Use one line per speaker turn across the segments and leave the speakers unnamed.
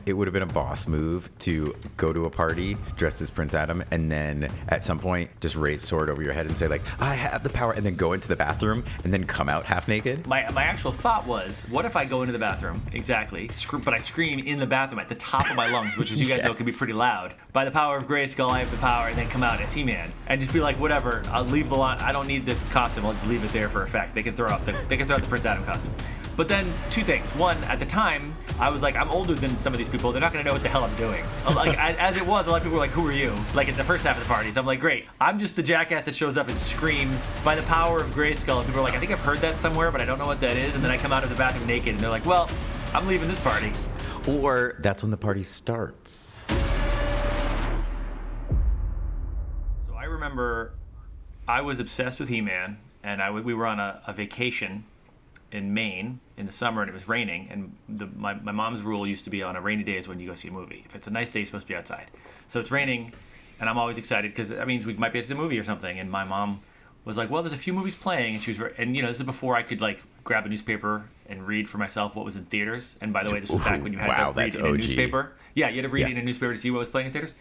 it would have been a boss move to go to a party dressed as Prince Adam and then at some point just raise a sword over your head and say like, I have the power, and then go into the bathroom and then come out half naked.
My actual thought was, what if I go into the bathroom, exactly, but I scream in the bathroom at the top of my lungs, which as you guys know can be pretty loud. By the power of Grayskull, I have the power, and then come out as He-Man. And just be like, whatever, I'll leave the line. I don't need this costume, I'll just leave it there for effect. They can throw out the Prince Adam costume. But then, two things. One, at the time, I was like, I'm older than some of these people. They're not going to know what the hell I'm doing. Like, as it was, a lot of people were like, who are you? Like, at the first half of the parties. I'm like, great. I'm just the jackass that shows up and screams by the power of Grayskull. And people are like, I think I've heard that somewhere, but I don't know what that is. And then I come out of the bathroom naked, and they're like, well, I'm leaving this party.
Or that's when the party starts.
So I remember I was obsessed with He-Man, and we were on a vacation in Maine in the summer, and it was raining, and my mom's rule used to be on a rainy day is when you go see a movie. If it's a nice day, you're supposed to be outside. So it's raining, and I'm always excited because that means we might be able to see a movie or something. And my mom was like, well, there's a few movies playing, and she was and this is before I could like grab a newspaper and read for myself what was in theaters. And by the way, this was back when you had to read in a newspaper. Yeah, you had to read in a newspaper to see what was playing in theaters.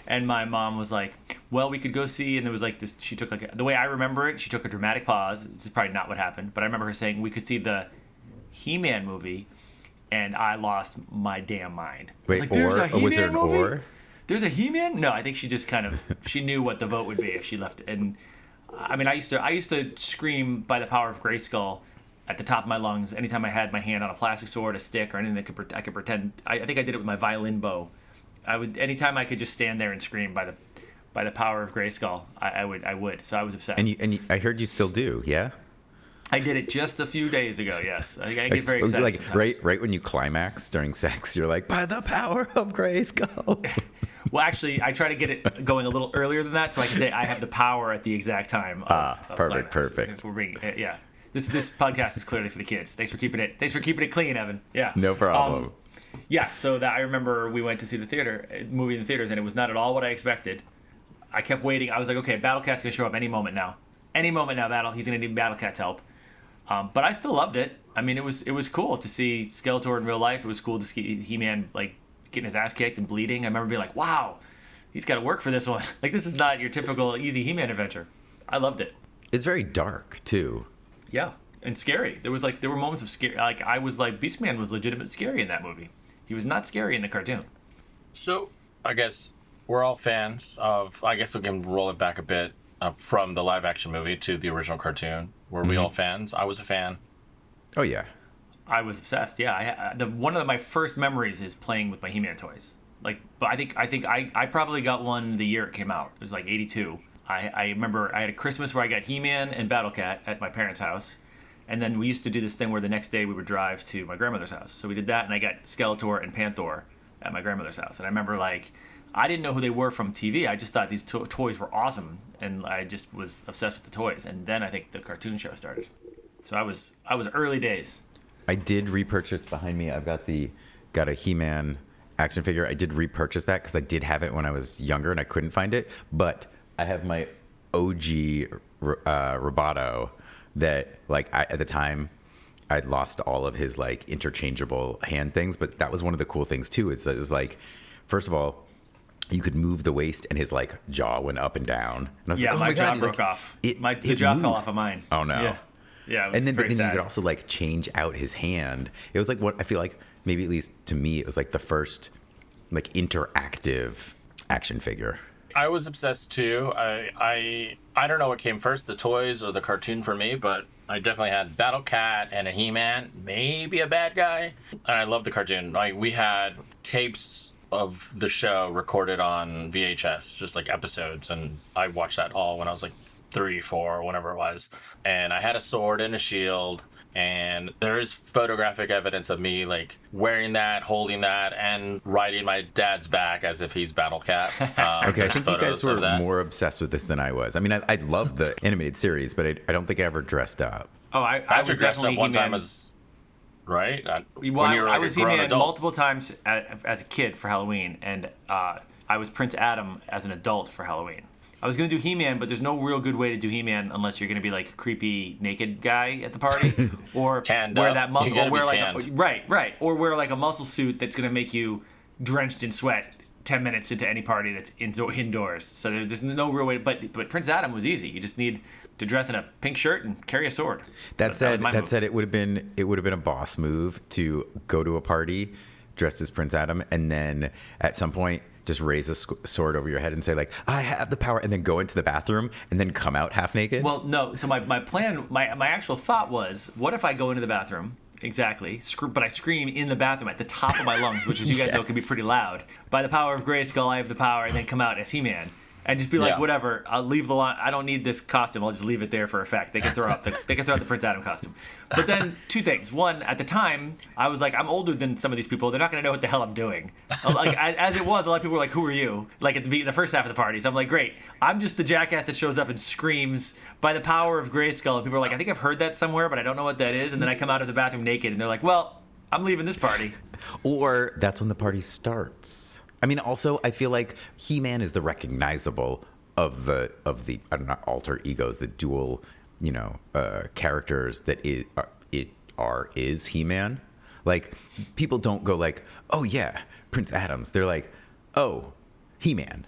And my mom was like, well, we could go see, and there was like this, she took like, the way I remember it, she took a dramatic pause. This is probably not what happened, but I remember her saying we could see the He-Man movie, and I lost my damn mind.
Wait,
I was like, there's a He-Man
was there an
movie?
or?
There's a He-Man? No, I think she just kind of, she knew what the vote would be if she left. And I mean, I used to scream by the power of Grayskull at the top of my lungs anytime I had my hand on a plastic sword, a stick, or anything that I could pretend. I think I did it with my violin bow. Anytime I could just stand there and scream by the power of Grayskull, I would. So I was obsessed.
And I heard you still do, yeah?
I did it just a few days ago. Yes, I get very excited.
Like
sometimes.
right when you climax during sex, you're like, by the power of Grayskull.
Well, actually, I try to get it going a little earlier than that, so I can say I have the power at the exact time. Of
Perfect.
If we're being, yeah. This podcast is clearly for the kids. Thanks for keeping it clean, Evan. Yeah.
No problem.
Yeah, so that I remember we went to see the movie in the theaters, and it was not at all what I expected. I kept waiting. I was like, okay, Battle Cat's gonna show up any moment now. He's gonna need Battle Cat's help. But I still loved it. I mean, it was cool to see Skeletor in real life. It was cool to see He-Man like getting his ass kicked and bleeding. I remember being like, wow, he's got to work for this one. Like, this is not your typical easy He-Man adventure. I loved it.
It's very dark too.
Yeah, and scary. There were moments of scary. Like, I was like, Beastman was legitimate scary in that movie. He was not scary in the cartoon.
So, I guess we're all fans of, I guess we can roll it back a bit from the live action movie to the original cartoon. Were we all fans? I was a fan.
Oh, yeah.
I was obsessed. Yeah, one of my first memories is playing with my He-Man toys. Like, but I think I probably got one the year it came out. It was like 82. I remember I had a Christmas where I got He-Man and Battle Cat at my parents' house. And then we used to do this thing where the next day we would drive to my grandmother's house. So we did that, and I got Skeletor and Panther at my grandmother's house. And I remember, like, I didn't know who they were from TV. I just thought these toys were awesome, and I just was obsessed with the toys. And then I think the cartoon show started. So I was early days.
I did repurchase behind me. I've got a He-Man action figure. I did repurchase that because I did have it when I was younger and I couldn't find it. But I have my OG Roboto that, like, at the time I'd lost all of his like interchangeable hand things. But that was one of the cool things too. Is that it was like, first of all, you could move the waist and his like jaw went up and down. And I was like, oh my
jaw
God,
broke off. The jaw fell off of mine.
Oh no.
Yeah, it was
but then
sad.
you could also like change out his hand. It was like what I feel like maybe at least to me it was like the first like interactive action figure.
I was obsessed too. I don't know what came first, the toys or the cartoon for me, but I definitely had Battle Cat and a He-Man, maybe a bad guy. And I loved the cartoon. Like, we had tapes of the show recorded on VHS, just like episodes, and I watched that all when I was like 3, 4, whenever it was. And I had a sword and a shield, and there is photographic evidence of me like wearing that, holding that, and riding my dad's back as if he's Battle Cat.
Okay, I think you guys were more obsessed with this than I was. I mean, I loved the animated series, but I don't think I ever dressed up.
Oh, I was
dressed
definitely
up one
He-Man.
time as right.
I was He-Man multiple times as a kid for Halloween, and I was Prince Adam as an adult for Halloween. I was going to do He-Man, but there's no real good way to do He-Man unless you're going to be like a creepy naked guy at the party, or
Tanned
wear
up.
that muscle,
You gotta
or wear
be
like
tanned.
right, or wear like a muscle suit that's going to make you drenched in sweat 10 minutes into any party that's indoors. So there's no real way. But Prince Adam was easy. You just need to dress in a pink shirt and carry a sword.
That said, it would have been a boss move to go to a party dressed as Prince Adam, and then at some point just raise a sword over your head and say like, I have the power, and then go into the bathroom and then come out half naked.
Well, no. So my plan, my actual thought was, what if I go into the bathroom? Exactly. But I scream in the bathroom at the top of my lungs, which, as you guys know, can be pretty loud. By the power of Grayskull, I have the power, and then come out as He-Man. And just be like, whatever, I'll leave the line. I don't need this costume. I'll just leave it there for effect. They can throw out the Prince Adam costume. But then two things. One, at the time, I was like, I'm older than some of these people. They're not going to know what the hell I'm doing. Like as it was, a lot of people were like, who are you? Like at the first half of the party. So I'm like, great. I'm just the jackass that shows up and screams by the power of Grayskull. And people are like, I think I've heard that somewhere, but I don't know what that is. And then I come out of the bathroom naked, and they're like, well, I'm leaving this party.
Or that's when the party starts. I mean, also, I feel like He-Man is the recognizable of the I don't know, alter egos, the dual, characters that is He-Man. Like, people don't go like, oh yeah, Prince Adams. They're like, oh, He-Man.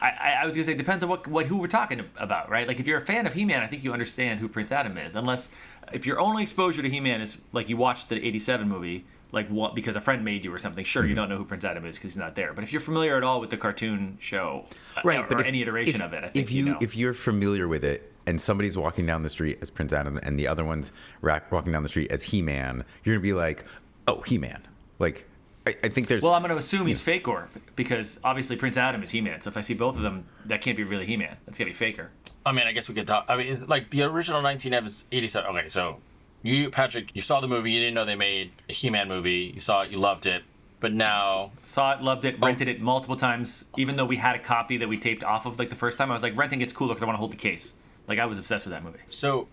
I was gonna say, it depends on who we're talking about, right? Like if you're a fan of He-Man, I think you understand who Prince Adam is. Unless if your only exposure to He-Man is like you watched the '87 movie, like what, because a friend made you or something. Sure, you don't know who Prince Adam is because he's not there. But if you're familiar at all with the cartoon show,
right,
or any iteration of it, I think
if you're familiar with it, and somebody's walking down the street as Prince Adam, and the other one's walking down the street as He-Man, you're gonna be like, oh, He-Man, like. I think there's.
Well, I'm going to assume he's Faker because obviously Prince Adam is He-Man. So if I see both of them, that can't be really He-Man. That's got to be Faker.
I mean, I guess we could talk. I mean, it's like the original 1987. Okay, so you, Patrick, you saw the movie. You didn't know they made a He-Man movie. You saw it. You loved it. But now
saw it, loved it, rented it multiple times. Even though we had a copy that we taped off of like the first time, I was like, renting it's cooler because I want to hold the case. Like I was obsessed with that movie.
So,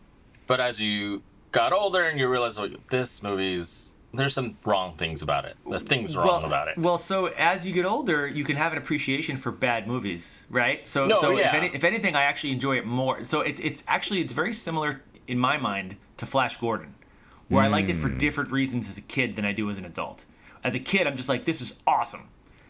but as you got older and you realized, oh, this movie's. There's some wrong things about it. There's things wrong about it.
Well, so as you get older, you can have an appreciation for bad movies, right? If anything, I actually enjoy it more. So it's very similar in my mind to Flash Gordon, where I liked it for different reasons as a kid than I do as an adult. As a kid, I'm just like, this is awesome.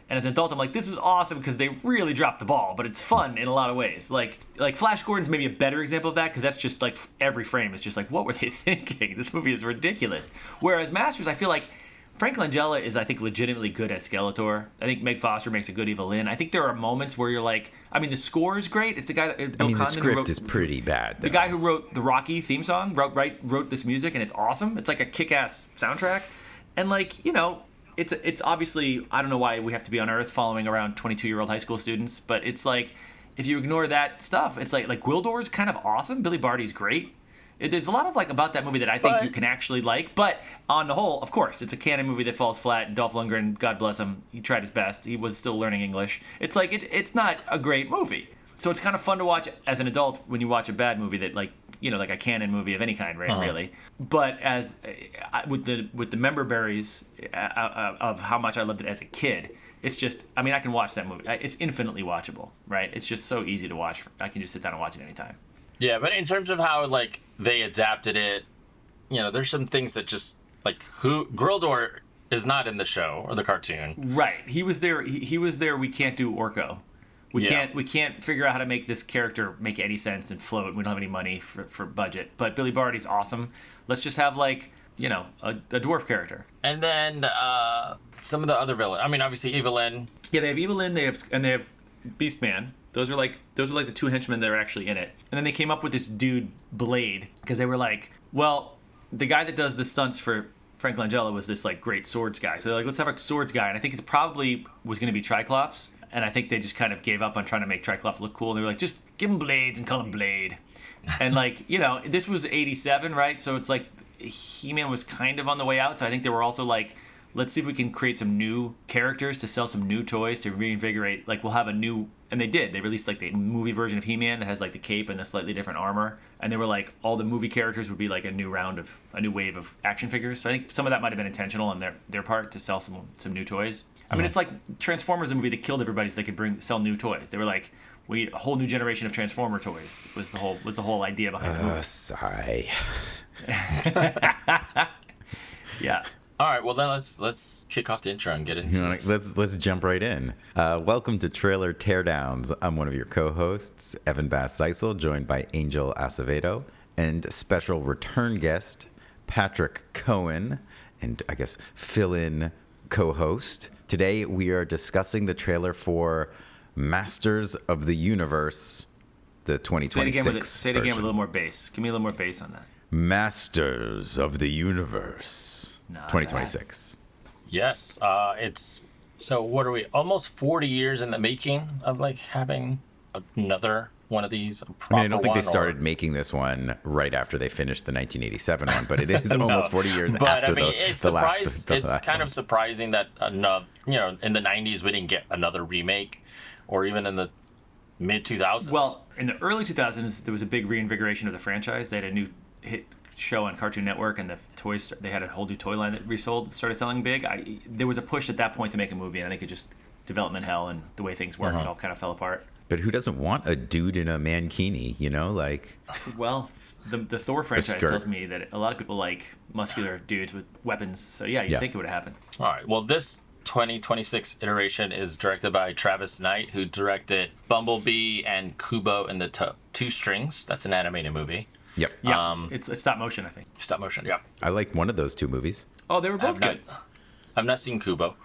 And as an adult, I'm like, this is awesome because they really dropped the ball, but it's fun in a lot of ways. Like Flash Gordon's maybe a better example of that because that's just like every frame is just like, what were they thinking? This movie is ridiculous. Whereas Masters, I feel like Frank Langella is, I think, legitimately good at Skeletor. I think Meg Foster makes a good Evelyn. I think there are moments where you're like, I mean, the score is great. It's the guy that Bill Condon,
the script is pretty bad. Though.
The guy who wrote the Rocky theme song wrote this music, and it's awesome. It's like a kick-ass soundtrack, and like It's obviously, I don't know why we have to be on Earth following around 22-year-old high school students, but it's like, if you ignore that stuff, it's like Gwildor's kind of awesome. Billy Barty's great. There's a lot of like about that movie that I think you can actually like, but on the whole, of course, it's a canon movie that falls flat. Dolph Lundgren, God bless him, he tried his best. He was still learning English. It's like, it's not a great movie. So it's kind of fun to watch as an adult when you watch a bad movie that like a canon movie of any kind, right? Uh-huh. Really. But as with the member berries of how much I loved it as a kid, it's just, I mean, I can watch that movie. It's infinitely watchable, right? It's just so easy to watch. I can just sit down and watch it anytime.
Yeah, but in terms of how like they adapted it, there's some things that just like Gwildor is not in the show or the cartoon.
Right. He was there. He was there. We can't do Orko. We can't figure out how to make this character make any sense and float. We don't have any money for budget. But Billy Barty's awesome. Let's just have like, a dwarf character. And
then some of the other villains. I mean, obviously Evelyn.
Yeah, they have Evelyn. They have Beastman. Those are like the two henchmen that are actually in it. And then they came up with this dude Blade because they were like, well, the guy that does the stunts for Frank Langella was this like great swords guy. So they're like, let's have a swords guy. And I think it probably was going to be Triclops. And I think they just kind of gave up on trying to make Triclops look cool. And they were like, just give him blades and call him Blade. And like, this was 87, right? So it's like He-Man was kind of on the way out. So I think they were also like, let's see if we can create some new characters to sell some new toys to reinvigorate. Like we'll have a new, and they did. They released like the movie version of He-Man that has like the cape and the slightly different armor. And they were like, all the movie characters would be like a new wave of action figures. So I think some of that might have been intentional on their part to sell some new toys. I mean, it's like Transformers, the movie that killed everybody so they could sell new toys. They were like, we need a whole new generation of Transformer toys was the whole idea behind the movie.
Sigh.
Yeah.
All right, well then let's kick off the intro and get into this.
Let's jump right in. Welcome to Trailer Teardowns. I'm one of your co-hosts, Evan Bass-Seisel, joined by Angel Acevedo, and special return guest, Patrick Cohen, and I guess fill-in co-host. Today we are discussing the trailer for Masters of the Universe, the 2026
Say it again with a little more bass. Give me a little more bass on that.
Masters of the Universe. 2026.
Yes, it's so. What are we? Almost 40 years in the making of like having another one of these.
I don't think they started making this one right after they finished the 1987 one, but it is almost 40 years after the last.
It's kind of surprising that in the 90s we didn't get another remake, or even in the mid 2000s.
Well, in the early 2000s, there was a big reinvigoration of the franchise. They had a new hit show on Cartoon Network, and the toys, they had a whole new toy line that resold that started selling big. There was a push at that point to make a movie, and I think it just development hell and the way things work, it all kind of fell apart.
But who doesn't want a dude in a mankini, like?
Well, the Thor franchise tells me that a lot of people like muscular dudes with weapons, so you'd think it would have happened.
All right, well, this 2026 iteration is directed by Travis Knight, who directed Bumblebee and Kubo and the Two Strings. That's an animated movie.
Yep.
Yeah, it's a stop motion, I think.
Stop motion, yeah.
I like one of those two movies.
Oh, they were both good.
I've not seen Kubo.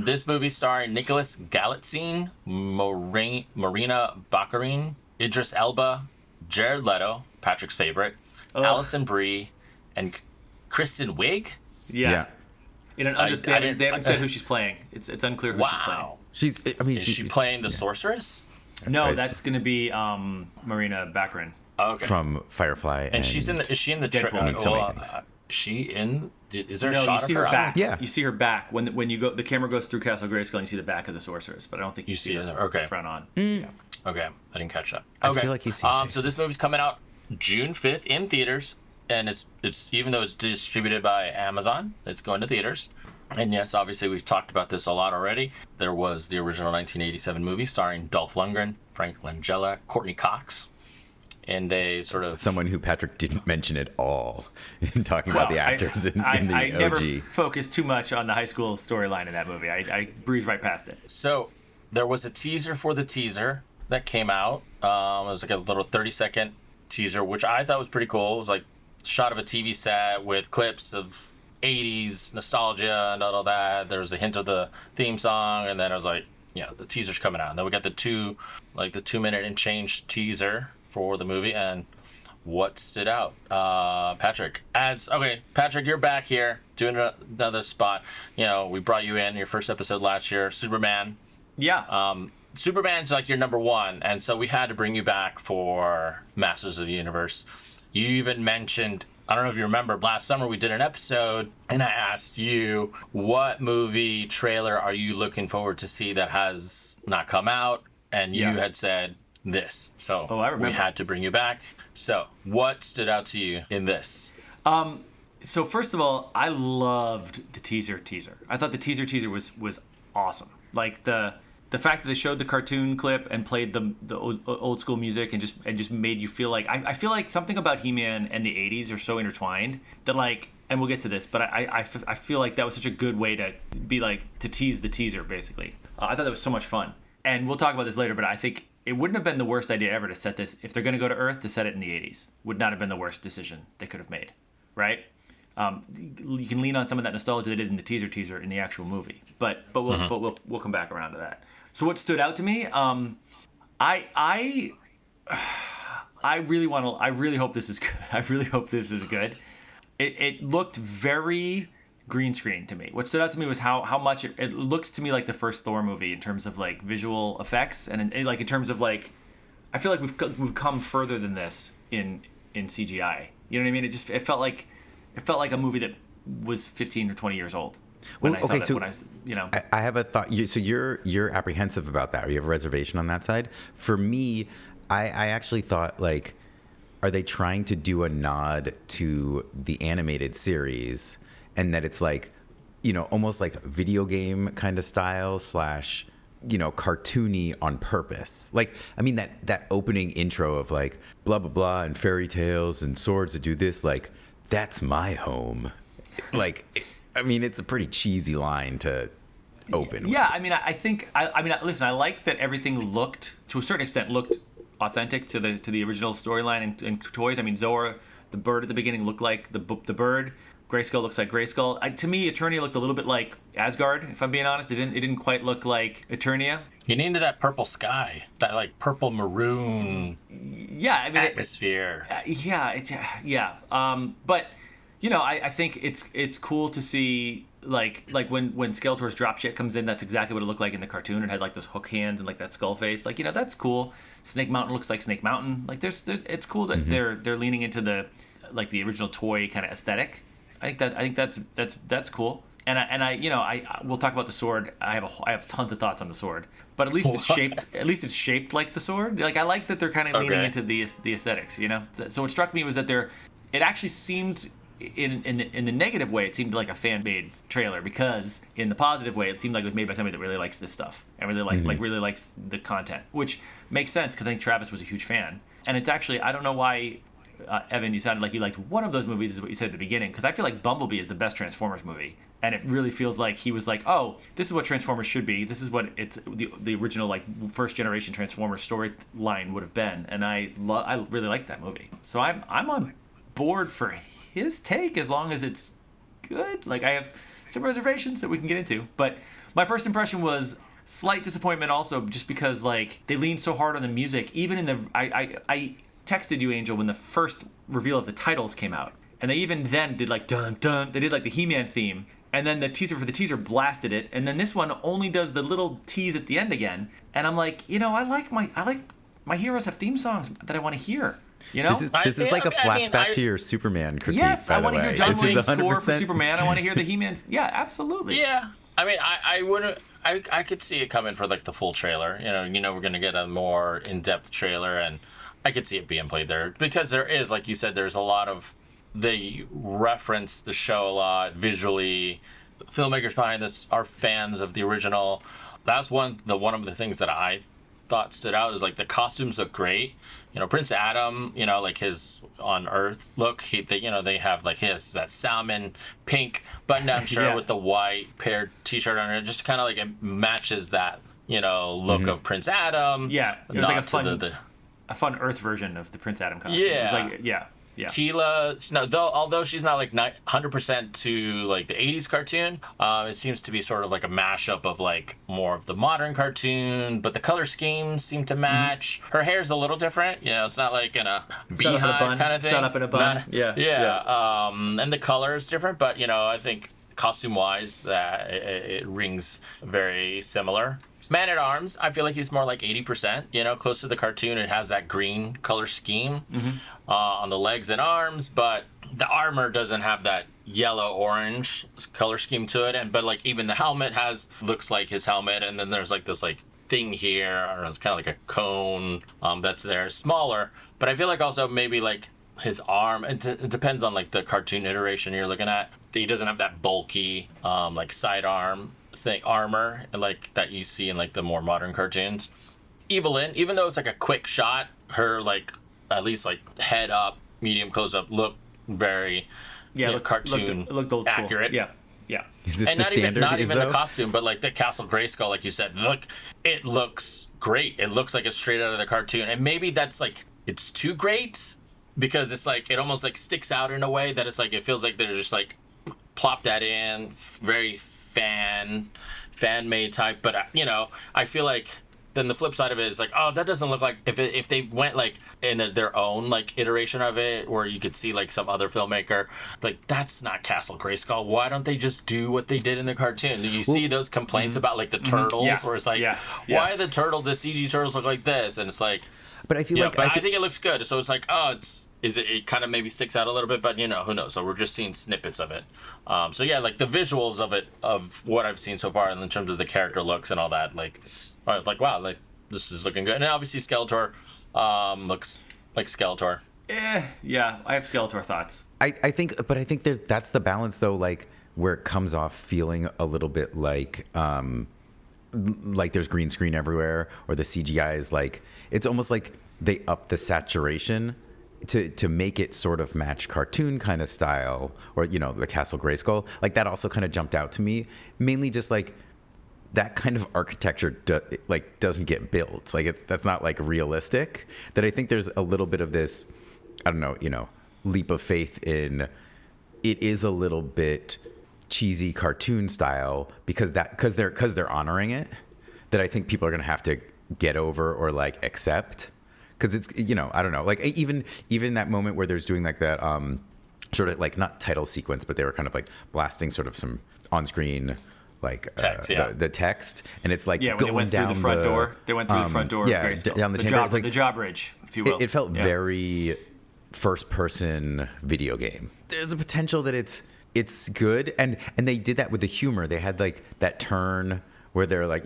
This movie starring Nicholas Galitzine, Marina Baccarin, Idris Elba, Jared Leto, Patrick's favorite, Alison Brie, and Kristen Wiig.
Yeah. They haven't said who she's playing. It's unclear who she's playing.
Is she playing the sorceress?
No, that's going to be Marina Baccarin.
Okay.
From Firefly.
And she's in the. Is she in the? She in? Is there a shot
you
of
see
her
back.
Yeah.
You see her back when you go. The camera goes through Castle Grayskull, and you see the back of the sorceress. But I don't think you see her front on.
Yeah. Okay, I didn't catch that.
Okay. I feel like you see.
So this movie's coming out June 5th in theaters, and it's even though it's distributed by Amazon, it's going to theaters. And yes, obviously we've talked about this a lot already. There was the original 1987 movie starring Dolph Lundgren, Frank Langella, Courtney Cox. And a sort of
someone who Patrick didn't mention at all in talking about the actors in the OG.
I never focused too much on the high school storyline in that movie. I breezed right past it.
So there was a teaser for the teaser that came out. It was like a little 30-second teaser, which I thought was pretty cool. It was like a shot of a TV set with clips of 80s nostalgia and all that. There was a hint of the theme song, and then I was like, the teaser's coming out. And then we got the 2-minute and change teaser for the movie. And what stood out, Patrick? Patrick, you're back here doing another spot. We brought you in your first episode last year, Superman.
Yeah.
Superman's like your number one, and so we had to bring you back for Masters of the Universe. You even mentioned, I don't know if you remember, last summer we did an episode, and I asked you, what movie trailer are you looking forward to see that has not come out? And you had said this. So
I remember.
We had to bring you back. So what stood out to you in this?
So first of all, I loved the teaser. I thought the teaser was awesome. Like the fact that they showed the cartoon clip and played the old school music and just made you feel like I feel like something about He-Man and the 80s are so intertwined that and we'll get to this, but I feel like that was such a good way to be to tease the teaser basically. I thought that was so much fun, and we'll talk about this later, but I think it wouldn't have been the worst idea ever to set this, if they're going to go to Earth, to set it in the 80s. Would not have been the worst decision they could have made, right? You can lean on some of that nostalgia they did in the teaser in the actual movie, but we'll come back around to that. So what stood out to me, I really hope this is good. I really hope this is good. It looked very green screen to me. What stood out to me was how much it looked to me like the first Thor movie in terms of visual effects and in terms of I feel like we've come further than this in CGI. You know what I mean? It felt like a movie that was 15 or 20 years old. I have a thought.
So you're apprehensive about that, or you have a reservation on that side. For me, I actually thought are they trying to do a nod to the animated series, and that it's almost like video game kind of style / cartoony on purpose. That opening intro of blah blah blah and fairy tales and swords that do this, that's my home. I mean, it's a pretty cheesy line to open.
Yeah, I mean, I think listen, I like that everything looked, to a certain extent, looked authentic to the original storyline and toys. I mean, Zora, the bird at the beginning, looked like the bird. Grayskull looks like Grayskull. To me, Eternia looked a little bit like Asgard, if I'm being honest. It didn't quite look like Eternia.
You need that purple sky, that like purple maroon
Yeah, I mean,
atmosphere.
But you know, I think it's cool to see like when Skeletor's dropship comes in. That's exactly what it looked like in the cartoon. It had like those hook hands and like that skull face. Like, you know, that's cool. Snake Mountain looks like Snake Mountain. Like it's cool that they're leaning into the original toy kind of aesthetic. I think that's cool. And I you know, we'll talk about the sword. I have tons of thoughts on the sword, but at least it's shaped like the sword. Like, I like that they're kind of leaning into the aesthetics. You know, so what struck me was that it actually seemed in the negative way, it seemed like a fan-made trailer, because in the positive way, it seemed like it was made by somebody that really likes this stuff and really likes the content, which makes sense because I think Travis was a huge fan. And it's actually, I don't know why. Evan, you sounded like you liked one of those movies, is what you said at the beginning, because I feel like Bumblebee is the best Transformers movie, and it really feels like he was like, oh, this is what Transformers should be, this is what it's the original like first generation Transformers storyline would have been, and I really like that movie, so I'm on board for his take as long as it's good. Like, I have some reservations that we can get into, but my first impression was slight disappointment also, just because like they leaned so hard on the music, even in the I texted you, Angel, when the first reveal of the titles came out, and they even then did like dun dun. They did like the He-Man theme, and then the teaser blasted it, and then this one only does the little tease at the end again. And I'm like, you know, I like my heroes have theme songs that I want to hear. You know,
this is like a flashback to your Superman critique.
Yes, I want to hear John Williams' score for
100%.
Superman. I want to hear the He-Man. Yeah, absolutely.
Yeah, I mean, I wouldn't. I could see it coming for like the full trailer. You know, we're gonna get a more in-depth trailer, and I could see it being played there, because there is, like you said, there's a lot of, they reference the show a lot visually. The filmmakers behind this are fans of the original. That's one of the things that I thought stood out, is like the costumes look great. You know, Prince Adam, you know, like his on Earth look, they have like that salmon pink button-down shirt with the white paired t-shirt on it. Just kind of like it matches that, you know, look of Prince Adam.
Yeah, it was like a fun Earth version of the Prince Adam costume.
Yeah.
It was like, yeah.
Teela, although she's not like 100% to like the 80s cartoon, it seems to be sort of like a mashup of like more of the modern cartoon, but the color schemes seem to match. Her hair's a little different, you know, it's not like in a beehive kind of thing.
It's not up in a bun.
Yeah. And the color is different, but you know, I think costume-wise, it rings very similar. Man-at-Arms, I feel like he's more like 80%, you know, close to the cartoon. It has that green color scheme on the legs and arms, but the armor doesn't have that yellow-orange color scheme to it. But like even the helmet looks like his helmet, and then there's like this like thing here. I don't know, it's kind of like a cone that's there, smaller. But I feel like also maybe like his arm, it depends on like the cartoon iteration you're looking at. He doesn't have that bulky like sidearm armor like that you see in like the more modern cartoons. Evelyn, even though it's like a quick shot, her like at least like head up, medium close up look very cartoon
looked old school.
Accurate.
Yeah.
Is this
And
the
not even
though?
the costume, but like the Castle Grayskull, like you said, it looks great. It looks like it's straight out of the cartoon, and maybe that's like it's too great, because it's like it almost like sticks out in a way that it's like it feels like they're just like plop that in, very fan-made type. But you know, I feel like then the flip side of it is like, oh, that doesn't look like, if they went like in their own like iteration of it, where you could see like some other filmmaker, like that's not Castle Grayskull. Why don't they just do what they did in the cartoon? You see those complaints about like the turtles, where it's like, why the CG turtles look like this? And it's like,
but I feel like
I think it looks good. So it's like, oh, it kind of maybe sticks out a little bit, but you know, who knows? So we're just seeing snippets of it. So yeah, like the visuals of it, of what I've seen so far in terms of the character looks and all that, like wow, like this is looking good. And obviously Skeletor looks like Skeletor.
Yeah, I have Skeletor thoughts.
I think that's the balance though, like where it comes off feeling a little bit like there's green screen everywhere, or the CGI is like, it's almost like they up the saturation to make it sort of match cartoon kind of style, or the Castle Grayskull, like that also kind of jumped out to me. Mainly just like that kind of architecture doesn't get built. Like that's not like realistic. That I think there's a little bit of this, I don't know, leap of faith in it is a little bit cheesy cartoon style because they're honoring it. That I think people are gonna have to get over or like accept. Because it's, I don't know, like even that moment where there's doing like that sort of like not title sequence, but they were kind of like blasting sort of some on screen like
text,
the text, and it's like
when
going
they went
down
through the front door. They went through the front door. Of Grayskull.
Down the chamber.
The drawbridge, if you will.
It felt very first person video game. There's a potential that it's good, and they did that with the humor. They had like that turn where they're like,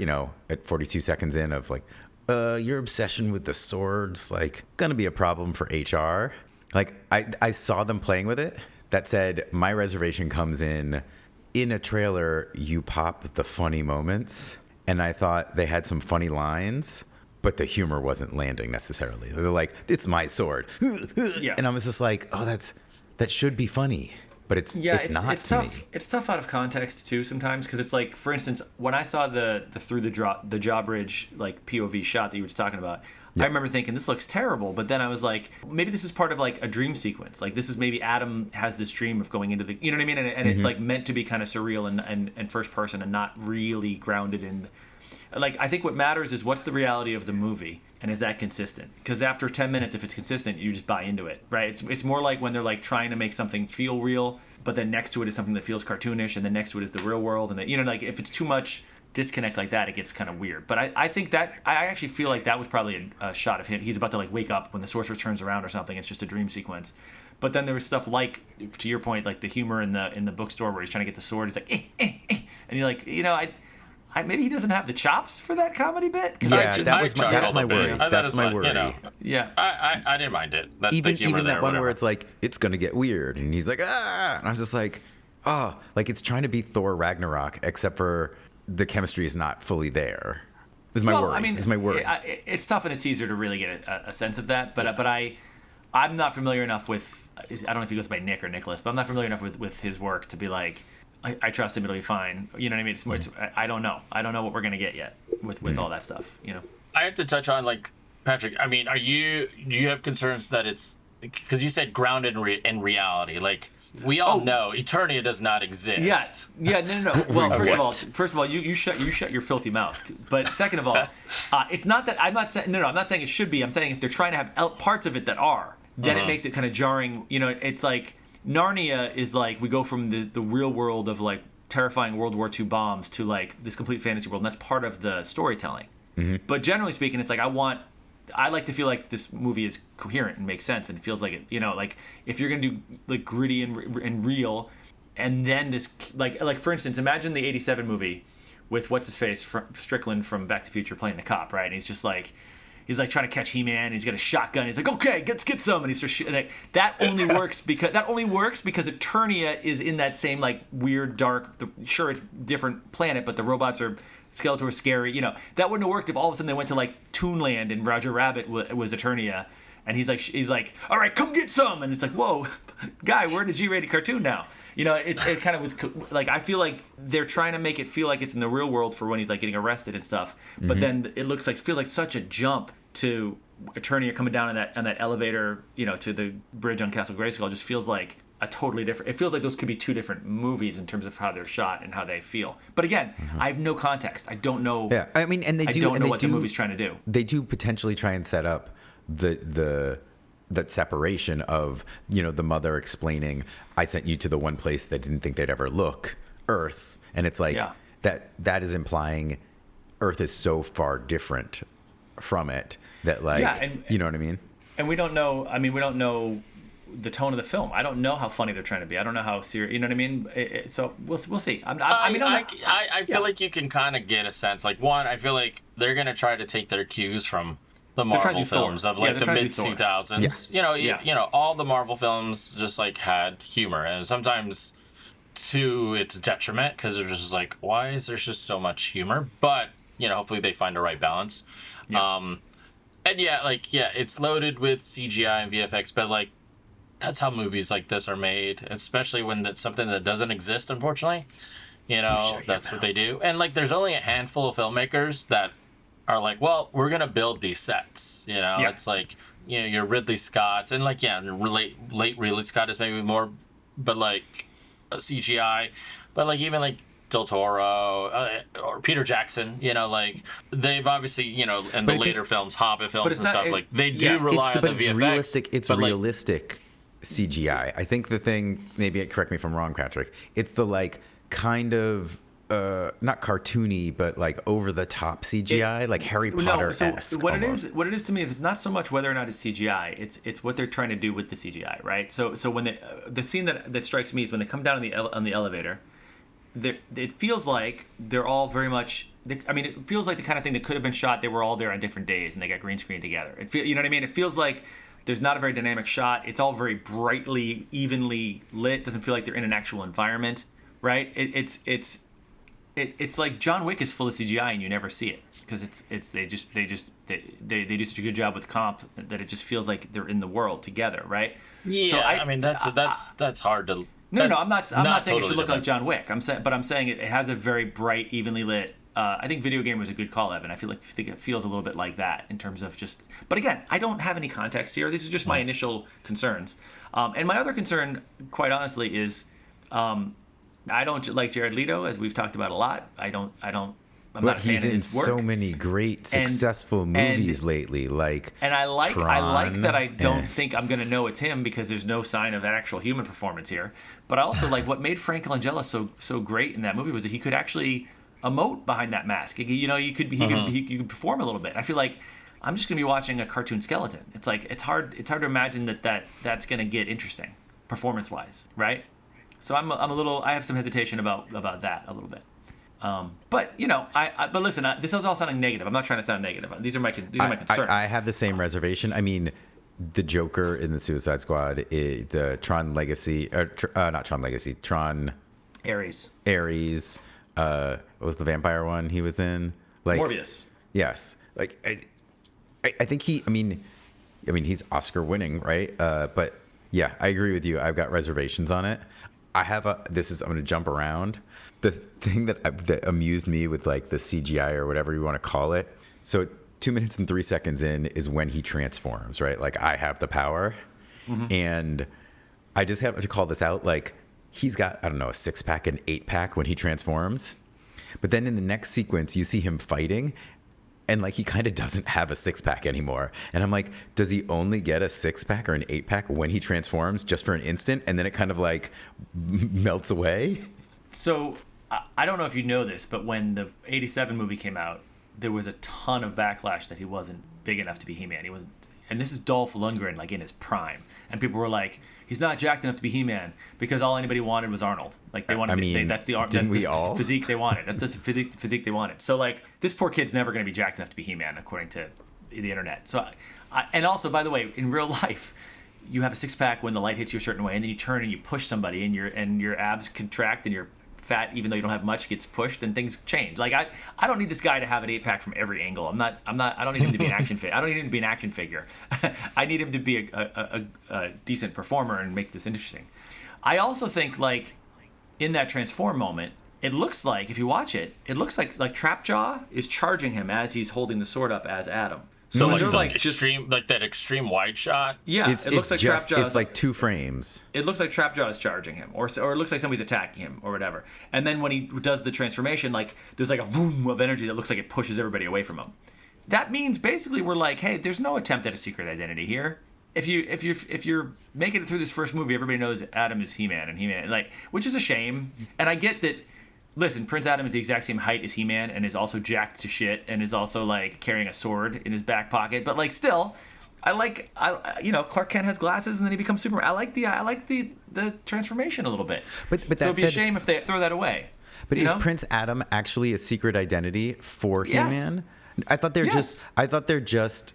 at 42 seconds in of like, your obsession with the sword's like gonna be a problem for HR. Like I saw them playing with it. That said, my reservation comes in a trailer. You pop the funny moments, and I thought they had some funny lines, but the humor wasn't landing necessarily. They're like, it's my sword, and I was just like, oh, that should be funny. But it's not.
It's tough. It's tough out of context too sometimes, because it's like, for instance, when I saw the through the drawbridge like POV shot that you were talking about, I remember thinking this looks terrible. But then I was like, maybe this is part of like a dream sequence. Like this is maybe Adam has this dream of going into the, you know what I mean? And it's like meant to be kind of surreal and first person and not really grounded in. Like, I think what matters is what's the reality of the movie, and is that consistent? Because after 10 minutes, if it's consistent, you just buy into it, right? It's more like when they're like trying to make something feel real, but then next to it is something that feels cartoonish, and then next to it is the real world, and then, like if it's too much disconnect like that, it gets kind of weird. But I think that I actually feel like that was probably a shot of him. He's about to like wake up when the sorcerer turns around or something. It's just a dream sequence. But then there was stuff like, to your point, like the humor in the bookstore where he's trying to get the sword. He's like, and you're like, maybe he doesn't have the chops for that comedy bit.
Yeah, that's my worry. That's my worry.
Yeah,
I didn't mind it.
Even that one where it's like, it's gonna get weird, and he's like, and I was just like, like it's trying to be Thor Ragnarok, except for the chemistry is not fully there. Is my worry. I mean, is my worry.
It's tough, and it's easier to really get a sense of that. But I'm not familiar enough with. I don't know if he goes by Nick or Nicholas, but I'm not familiar enough with his work to be like, I trust him, it'll be fine. You know what I mean? It's more. I don't know. I don't know what we're gonna get yet with all that stuff.
I have to touch on, like, Patrick. I mean, do you have concerns that it's, because you said grounded in reality? Like, we all know Eternia does not exist.
Yeah. No. Well, first of all, you shut your filthy mouth. But second of all, it's not that I'm not saying I'm not saying it should be. I'm saying if they're trying to have parts of it that are, then it makes it kind of jarring. It's like Narnia is like, we go from the real world of like terrifying World War II bombs to like this complete fantasy world, and that's part of the storytelling. But generally speaking, it's like I like to feel like this movie is coherent and makes sense, and it feels like it, like if you're gonna do like gritty and real, and then this like for instance, imagine the '87 movie with what's his face Strickland from Back to the Future playing the cop, right? And he's just like, he's like trying to catch He-Man, and he's got a shotgun. He's like, okay, let's get some, and he's just like, that only works because Eternia is in that same like weird dark. Sure, it's different planet, but the robots are. Skeletor was scary, that wouldn't have worked if all of a sudden they went to like Toonland and Roger Rabbit was Eternia, and he's like, all right, come get some, and it's like, whoa, guy, we're in a G-rated cartoon now. It kind of was like, I feel like they're trying to make it feel like it's in the real world for when he's like getting arrested and stuff, but then it feels like such a jump to Eternia coming down on that elevator, to the bridge on Castle Grayskull. It just feels like a totally different. It feels like those could be two different movies in terms of how they're shot and how they feel. But again, I have no context. I don't know.
Yeah, I mean, and I don't know what the
movie's trying to do.
They do potentially try and set up that separation of the mother explaining, I sent you to the one place that didn't think they'd ever look, Earth, and it's like that is implying Earth is so far different from it that you know what I mean.
And we don't know. I mean, we don't know the tone of the film. I don't know how funny they're trying to be. I don't know how serious. You know what I mean? So we'll see.
I feel like you can kind of get a sense. Like, one, I feel like they're gonna try to take their cues from the Marvel films of like the mid 2000s. All the Marvel films just like had humor, and sometimes to its detriment, because they're just like, why is there just so much humor? But hopefully they find the right balance. And yeah, like, yeah, it's loaded with CGI and VFX, but like, that's how movies like this are made, especially when it's something that doesn't exist, unfortunately. You know, that's what they do. And like, there's only a handful of filmmakers that are like, well, we're gonna build these sets. You know, it's like, you know, your Ridley Scott's, and like, yeah, late Ridley Scott is maybe more, but like CGI, but like even like Del Toro or Peter Jackson, you know, like they've obviously, you know, in the later films, Hobbit films and stuff, like they do rely on the VFX.
Realistic. It's realistic CGI. I think the thing, maybe correct me if I'm wrong, Patrick. It's the like kind of not cartoony, but like over the top CGI, like Harry Potter-esque.
So what it is to me is it's not so much whether or not it's CGI. It's what they're trying to do with the CGI, right? So when the scene that strikes me is when they come down on the elevator. It feels like they're all very much. I mean, it feels like the kind of thing that could have been shot. They were all there on different days, and they got green screen together. You know what I mean? It feels like there's not a very dynamic shot. It's all very brightly, evenly lit. Doesn't feel like they're in an actual environment, right? It's like John Wick is full of CGI, and you never see it because they do such a good job with comp that it just feels like they're in the world together, right?
Yeah, so I mean that's hard to.
No, I'm not saying
totally
it should look like John Wick. I'm saying it has a very bright, evenly lit. I think Video Game was a good call, Evan. I think it feels a little bit like that in terms of just. But again, I don't have any context here. These are just my initial concerns. And my other concern, quite honestly, is I don't like Jared Leto, as we've talked about a lot. I'm not a fan of his work.
He's in so many great, successful movies lately, like.
And I like
Tron,
that I don't think I'm going to know it's him because there's no sign of actual human performance here. But I also like what made Frank Langella so great in that movie was that he could actually emote behind that mask. You know, you could perform a little bit. I feel like I'm just going to be watching a cartoon skeleton. It's like it's hard to imagine that's going to get interesting performance wise, right? So I have some hesitation about that a little bit. But you know, but listen, this is all sounding negative. I'm not trying to sound negative. These are my concerns.
I have the same reservation. I mean, the Joker in the Suicide Squad, the Tron Legacy, not Tron Legacy, Tron
Ares.
What was the vampire one he was in? Like
Morbius.
Yes. Like I think he's Oscar winning, right? But yeah, I agree with you. I've got reservations on it. I'm going to jump around. The thing that amused me with like the CGI or whatever you want to call it. So 2 minutes and 3 seconds in is when he transforms, right? Like I have the power. Mm-hmm. And I just have to call this out. Like he's got, I don't know, a 6-pack and 8-pack when he transforms. But then in the next sequence, you see him fighting and like he kind of doesn't have a 6-pack anymore. And I'm like, does he only get a 6-pack or an 8-pack when he transforms just for an instant? And then it kind of like melts away?
So I don't know if you know this, but when the 87 movie came out, there was a ton of backlash that he wasn't big enough to be He-Man. He wasn't, and this is Dolph Lundgren, like in his prime. And people were like, he's not jacked enough to be He-Man because all anybody wanted was Arnold. Like they wanted, that's the physique they wanted. That's the physique they wanted. So like this poor kid's never going to be jacked enough to be He-Man, according to the internet. So, and also by the way, in real life, you have a 6-pack when the light hits you a certain way, and then you turn and you push somebody, and your abs contract, and your fat, even though you don't have much, gets pushed, and things change. Like I don't need this guy to have an 8-pack from every angle. I don't need him to be an action figure. I don't need him to be an action figure. I need him to be a decent performer and make this interesting. I also think like in that transform moment, it looks like if you watch it, it looks like Trapjaw is charging him as he's holding the sword up as Adam.
So like extreme, like that extreme wide shot.
Yeah, it looks like Trapjaw.
It's like 2 frames.
It looks like Trapjaw is charging him, or it looks like somebody's attacking him, or whatever. And then when he does the transformation, like there's like a boom of energy that looks like it pushes everybody away from him. That means basically we're like, hey, there's no attempt at a secret identity here. If you're making it through this first movie, everybody knows Adam is He-Man, and He-Man, like, which is a shame. And I get that. Listen, Prince Adam is the exact same height as He-Man and is also jacked to shit and is also like carrying a sword in his back pocket. But like still, Clark Kent has glasses and then he becomes Superman. I like the transformation a little bit. But so it'd be a shame if they throw that away.
But is Prince Adam actually a secret identity for He-Man? I thought they're just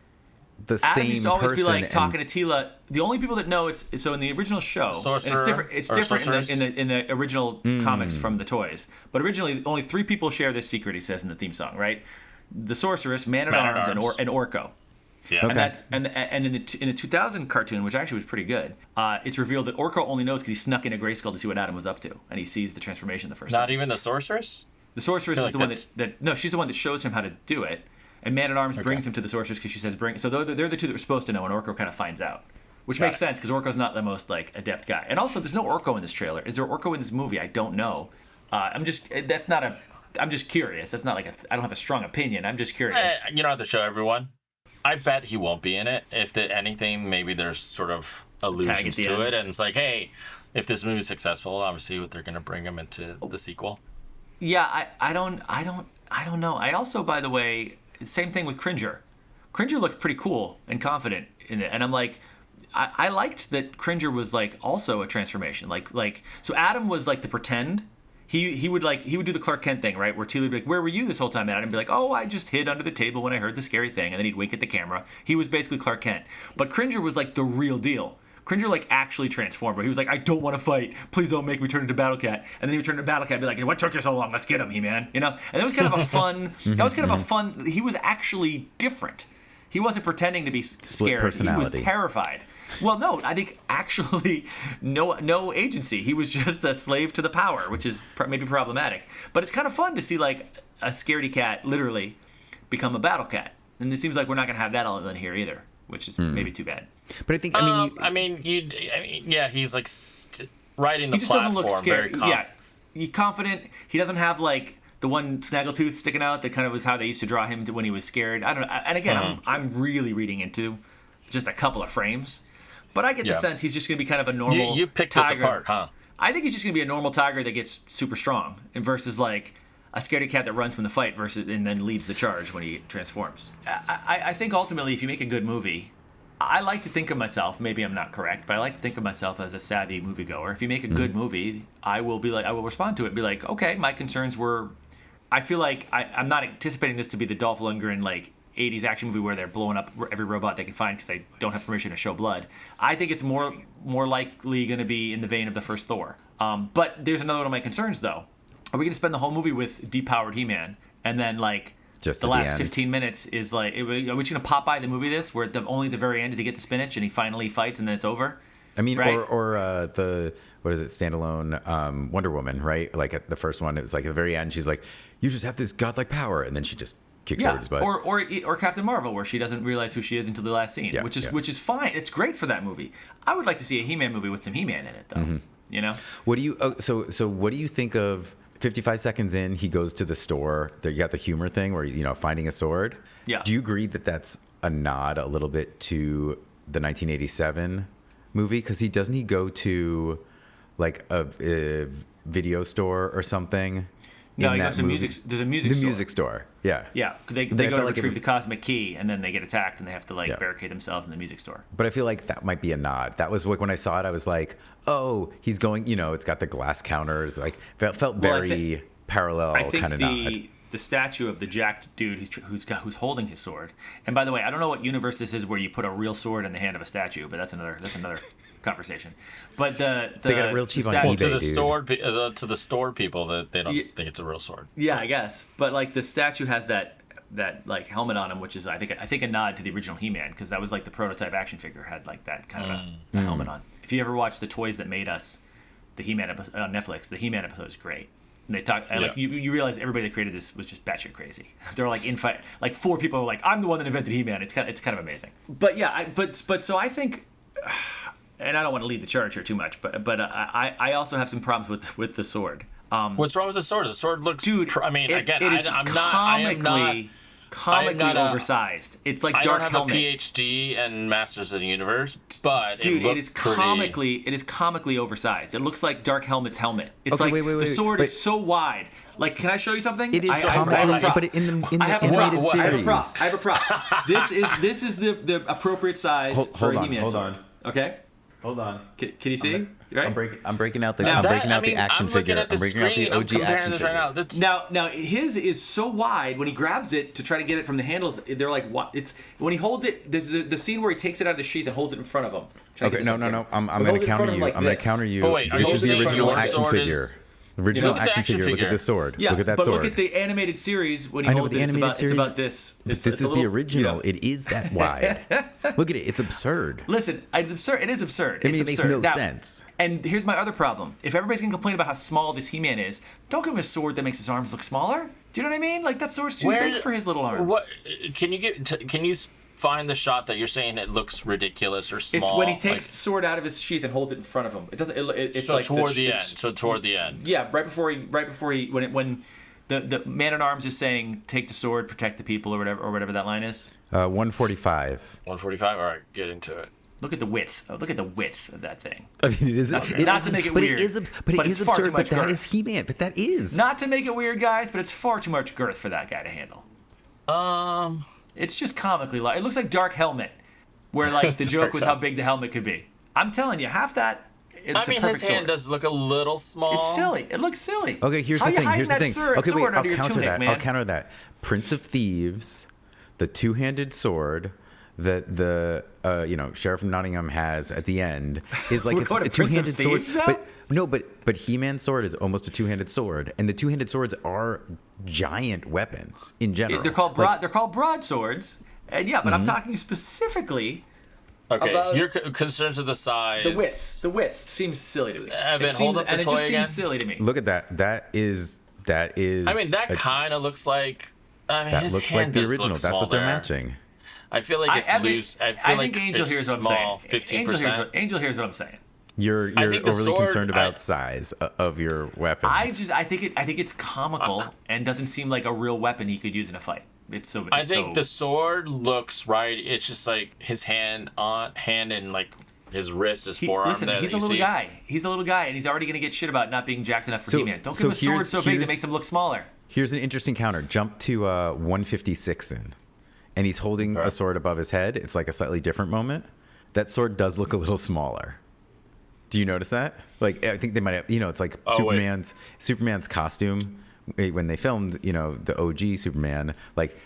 the
Adam
same
used to always
person
be like talking to Tila. The only people that know it's so in the original show, and it's different in the original comics from the toys. But originally, only 3 people share this secret. He says in the theme song, right? The Sorceress, Man-at-Arms, and Orko.
Yeah.
And
Okay.
that's and in the 2000 cartoon, which actually was pretty good, it's revealed that Orko only knows because he snuck in a Grayskull to see what Adam was up to, and he sees the transformation the first
Not
time.
even the sorceress?
The sorceress
I feel
is the
like
one that no, she's the one that shows him how to do it, and Man at Arms brings him to the sorceress because she says bring. So they're the two that were supposed to know, and Orko kind of finds out, which makes sense because Orko's not the most like adept guy. And also, there's no Orko in this trailer. Is there Orko in this movie? I don't know. I'm just curious. That's not like I don't have a strong opinion. I'm just curious.
You don't have to show everyone. I bet he won't be in it. If anything, maybe there's sort of allusions
the
to
end.
it, and it's like, hey, if this movie's successful, obviously they're going to bring him into the sequel.
Yeah, I don't know. I also, by the way, same thing with Cringer. Cringer looked pretty cool and confident in it, and I'm like, I liked that Cringer was like also a transformation. Like so Adam was like the pretend. He would do the Clark Kent thing, right? Where Teal'c would be like, "Where were you this whole time?" And I'd be like, "Oh, I just hid under the table when I heard the scary thing." And then he'd wink at the camera. He was basically Clark Kent. But Cringer was like the real deal. Cringer like actually transformed. But he was like, "I don't want to fight. Please don't make me turn into Battle Cat." And then he would turn into Battle Cat and be like, "What took you so long? Let's get him, He-Man." You know? And that was kind of a fun. That was kind of a fun. He was actually different. He wasn't pretending to be scared.
personality.
He was terrified. Well, no, I think actually no agency. He was just a slave to the power, which is maybe problematic. But it's kind of fun to see like a scaredy cat literally become a battle cat. And it seems like we're not going to have that element here either, which is maybe too bad.
But I think
yeah, he's like riding the
He just
platform.
doesn't look
Very
scared. Yeah, he's confident. He doesn't have like the one snaggletooth sticking out that kind of was how they used to draw him when he was scared. I don't know. And again, I'm really reading into just a couple of frames. But I get the sense he's just going to be kind of a normal
You picked
tiger.
this apart, huh?
I think he's just going to be a normal tiger that gets super strong, and versus like a scaredy cat that runs from the fight versus and then leads the charge when he transforms. I think ultimately, if you make a good movie, I like to think of myself. Maybe I'm not correct, but I like to think of myself as a savvy moviegoer. If you make a good movie, I will respond to it. And be like, okay, my concerns were. I feel like I'm not anticipating this to be the Dolph Lundgren like 80s action movie where they're blowing up every robot they can find because they don't have permission to show blood. I think it's more likely going to be in the vein of the first Thor. But there's another one of my concerns, though. Are we going to spend the whole movie with depowered He-Man, and then like
Just
the
at the
last
end.
15 minutes is like, are we just going to pop by the movie this where only at the very end does he get the spinach and he finally fights and then it's over?
I mean,
right?
or the what is it, standalone Wonder Woman, right? Like at the first one, it was like at the very end, she's like, "You just have this godlike power," and then she just kicks everybody's butt.
Or Captain Marvel, where she doesn't realize who she is until the last scene, which is fine. It's great for that movie. I would like to see a He-Man movie with some He-Man in it, though. You know?
What do you? So what do you think of 55 seconds in? He goes to the store. You got the humor thing where finding a sword.
Yeah.
Do you agree that that's a nod a little bit to the 1987 movie? Because he go to like a video store or something.
No,
in
he
that
goes to
movie?
there's a music store.
The music store. Yeah.
Yeah, they
But I
go
felt
to
like it
retrieve
was-
the cosmic key, and then they get attacked, and they have to
Yeah.
barricade themselves in the music store.
But I feel like that might be a nod. That was like when I saw it, I was like, oh, he's going, it's got the glass counters. Like, felt
Well, I
very parallel
I think
kind of nod.
the statue of the jacked dude who's holding his sword. And by the way, I don't know what universe this is where you put a real sword in the hand of a statue, but that's another conversation. But they
got it real cheap on
Well,
eBay.
to the
dude.
store, to the store people that they don't think it's a real sword.
Yeah, I guess. But like the statue has that like helmet on him, which is I think a nod to the original He-Man, because that was like the prototype action figure had like that kind of a helmet on. If you ever watch the Toys That Made Us, the He-Man episode on Netflix, the He-Man episode is great. And they talk and like you realize everybody that created this was just batshit crazy. They're like in fight, like 4 people are like, I'm the one that invented He-Man. It's kind of amazing. But yeah, but so I think. And I don't want to lead the charge here too much, but I also have some problems with the sword.
What's wrong with the sword? The sword looks.
Dude,
I mean,
it
again,
is
I am not.
comically
I'm not
oversized. It's like
I
Dark
don't have
Helmet.
a PhD in Masters of the Universe, but
Dude, it is
pretty...
comically oversized. It looks like Dark Helmet's helmet. It's
Okay,
like
wait,
the sword
wait.
is so wide. Like, can I show you something?
It is
I have a
comically,
prop.
but in the
I have a
animated
prop.
series.
I have a prop. This is the appropriate size for
Hold
a
on,
He-Man
hold
sword.
on.
Okay?
Hold on.
Can you see? Right?
I'm breaking out the
Now,
the action
I'm looking
figure.
at the
I'm breaking
screen.
out
I'm
the OG
comparing
action
this
figure.
right now. That's
Now his is so wide when he grabs it to try to get it from the handles. They're like, what? It's when he holds it. There's the scene where he takes it out of the sheath and holds it in front of him.
Okay, no. I'm going to counter you. I'm going to counter you.
But wait, are
This
you
is the
saying
original
your
action
sword
figure. Original
Look at the
action
action
figure. Look at
figure.
the sword.
Yeah,
look at that
but
sword.
look at the animated series when he
I know,
holds
but the
it. It's
animated
about,
series.
it's about this. It's,
this
it's
is
a little,
the original.
you know.
It is that wide. Look at it. It's absurd.
Listen, it's absurd. It is absurd.
I mean,
It's
it makes
absurd.
no
Now,
sense.
And here's my other problem. If everybody's gonna complain about how small this He-Man is, don't give him a sword that makes his arms look smaller. Do you know what I mean? Like that sword's too big for his little arms.
What can you find the shot that you're saying it looks ridiculous or small?
It's when he takes the sword out of his sheath and holds it in front of him. It doesn't. It's
so
like
toward the end. So toward the end.
Yeah, right before he when the man at arms is saying take the sword, protect the people, or whatever that line is.
145.
145. All right, get into it.
Look at the width. Look at the width of that thing.
I mean, it is.
Not
It
to
is,
make it
but
weird,
It is, but
but
it
it's
is
far too
absurd. But
much
that
girth.
is He-Man. But that is.
Not to make it weird, guys, but it's far too much girth for that guy to handle. It's just comically large. It looks like Dark Helmet, where like the joke was how big the helmet could be. I'm telling you, half that. It's
I mean,
a perfect
his hand
sword.
does look a little small.
It's silly. It looks silly.
Okay, here's
How
the
you
thing.
hiding
Here's the
that
thing.
sword,
Okay, wait.
sword
I'll
under your
counter
tunic,
that.
man?
I'll counter that. Prince of Thieves, the two-handed sword that the Sheriff of Nottingham has at the end is like
We're
it's
going
a
to Prince of
two-handed sword.
Thieves now?
But no, but He-Man's sword is almost a two-handed sword, and the two-handed swords are giant weapons in general.
They're called broadswords, and yeah, but I'm talking specifically.
Okay,
about-
your concerns of the size.
The width seems silly to me.
Evan,
it
hold
seems,
up the
and it
toy
just
again.
seems silly to me.
Look at that. That is.
I mean, that
a-
kind of looks like. I mean,
that
his
looks
hand
like the
does
original.
look
That's
small
what they're
there.
matching.
I feel like it's loose. I feel like
think Angel
it's
hears what I'm
small.
saying.
15%.
Angel hears what I'm saying.
You're
I think the
overly
sword-
concerned about size of your weapons.
I think it's comical and doesn't seem like a real weapon he could use in a fight.
I think the sword looks right. It's just like his hand and like his wrist, his forearm.
Listen,
there
he's
that
a
you
little
see.
guy. He's a little guy, and he's already going to get shit about not being jacked enough for
So-
He-Man. Don't
so
give him a sword
here's-
so big that
here's-
makes him look smaller.
Here's an interesting counter. Jump to 156 in, and he's holding
Okay.
a sword above his head. It's like a slightly different moment. That sword does look a little smaller. Do you notice that? Like, I think they might have. It's like
Oh, wait.
Superman's costume when they filmed. The OG Superman. Like,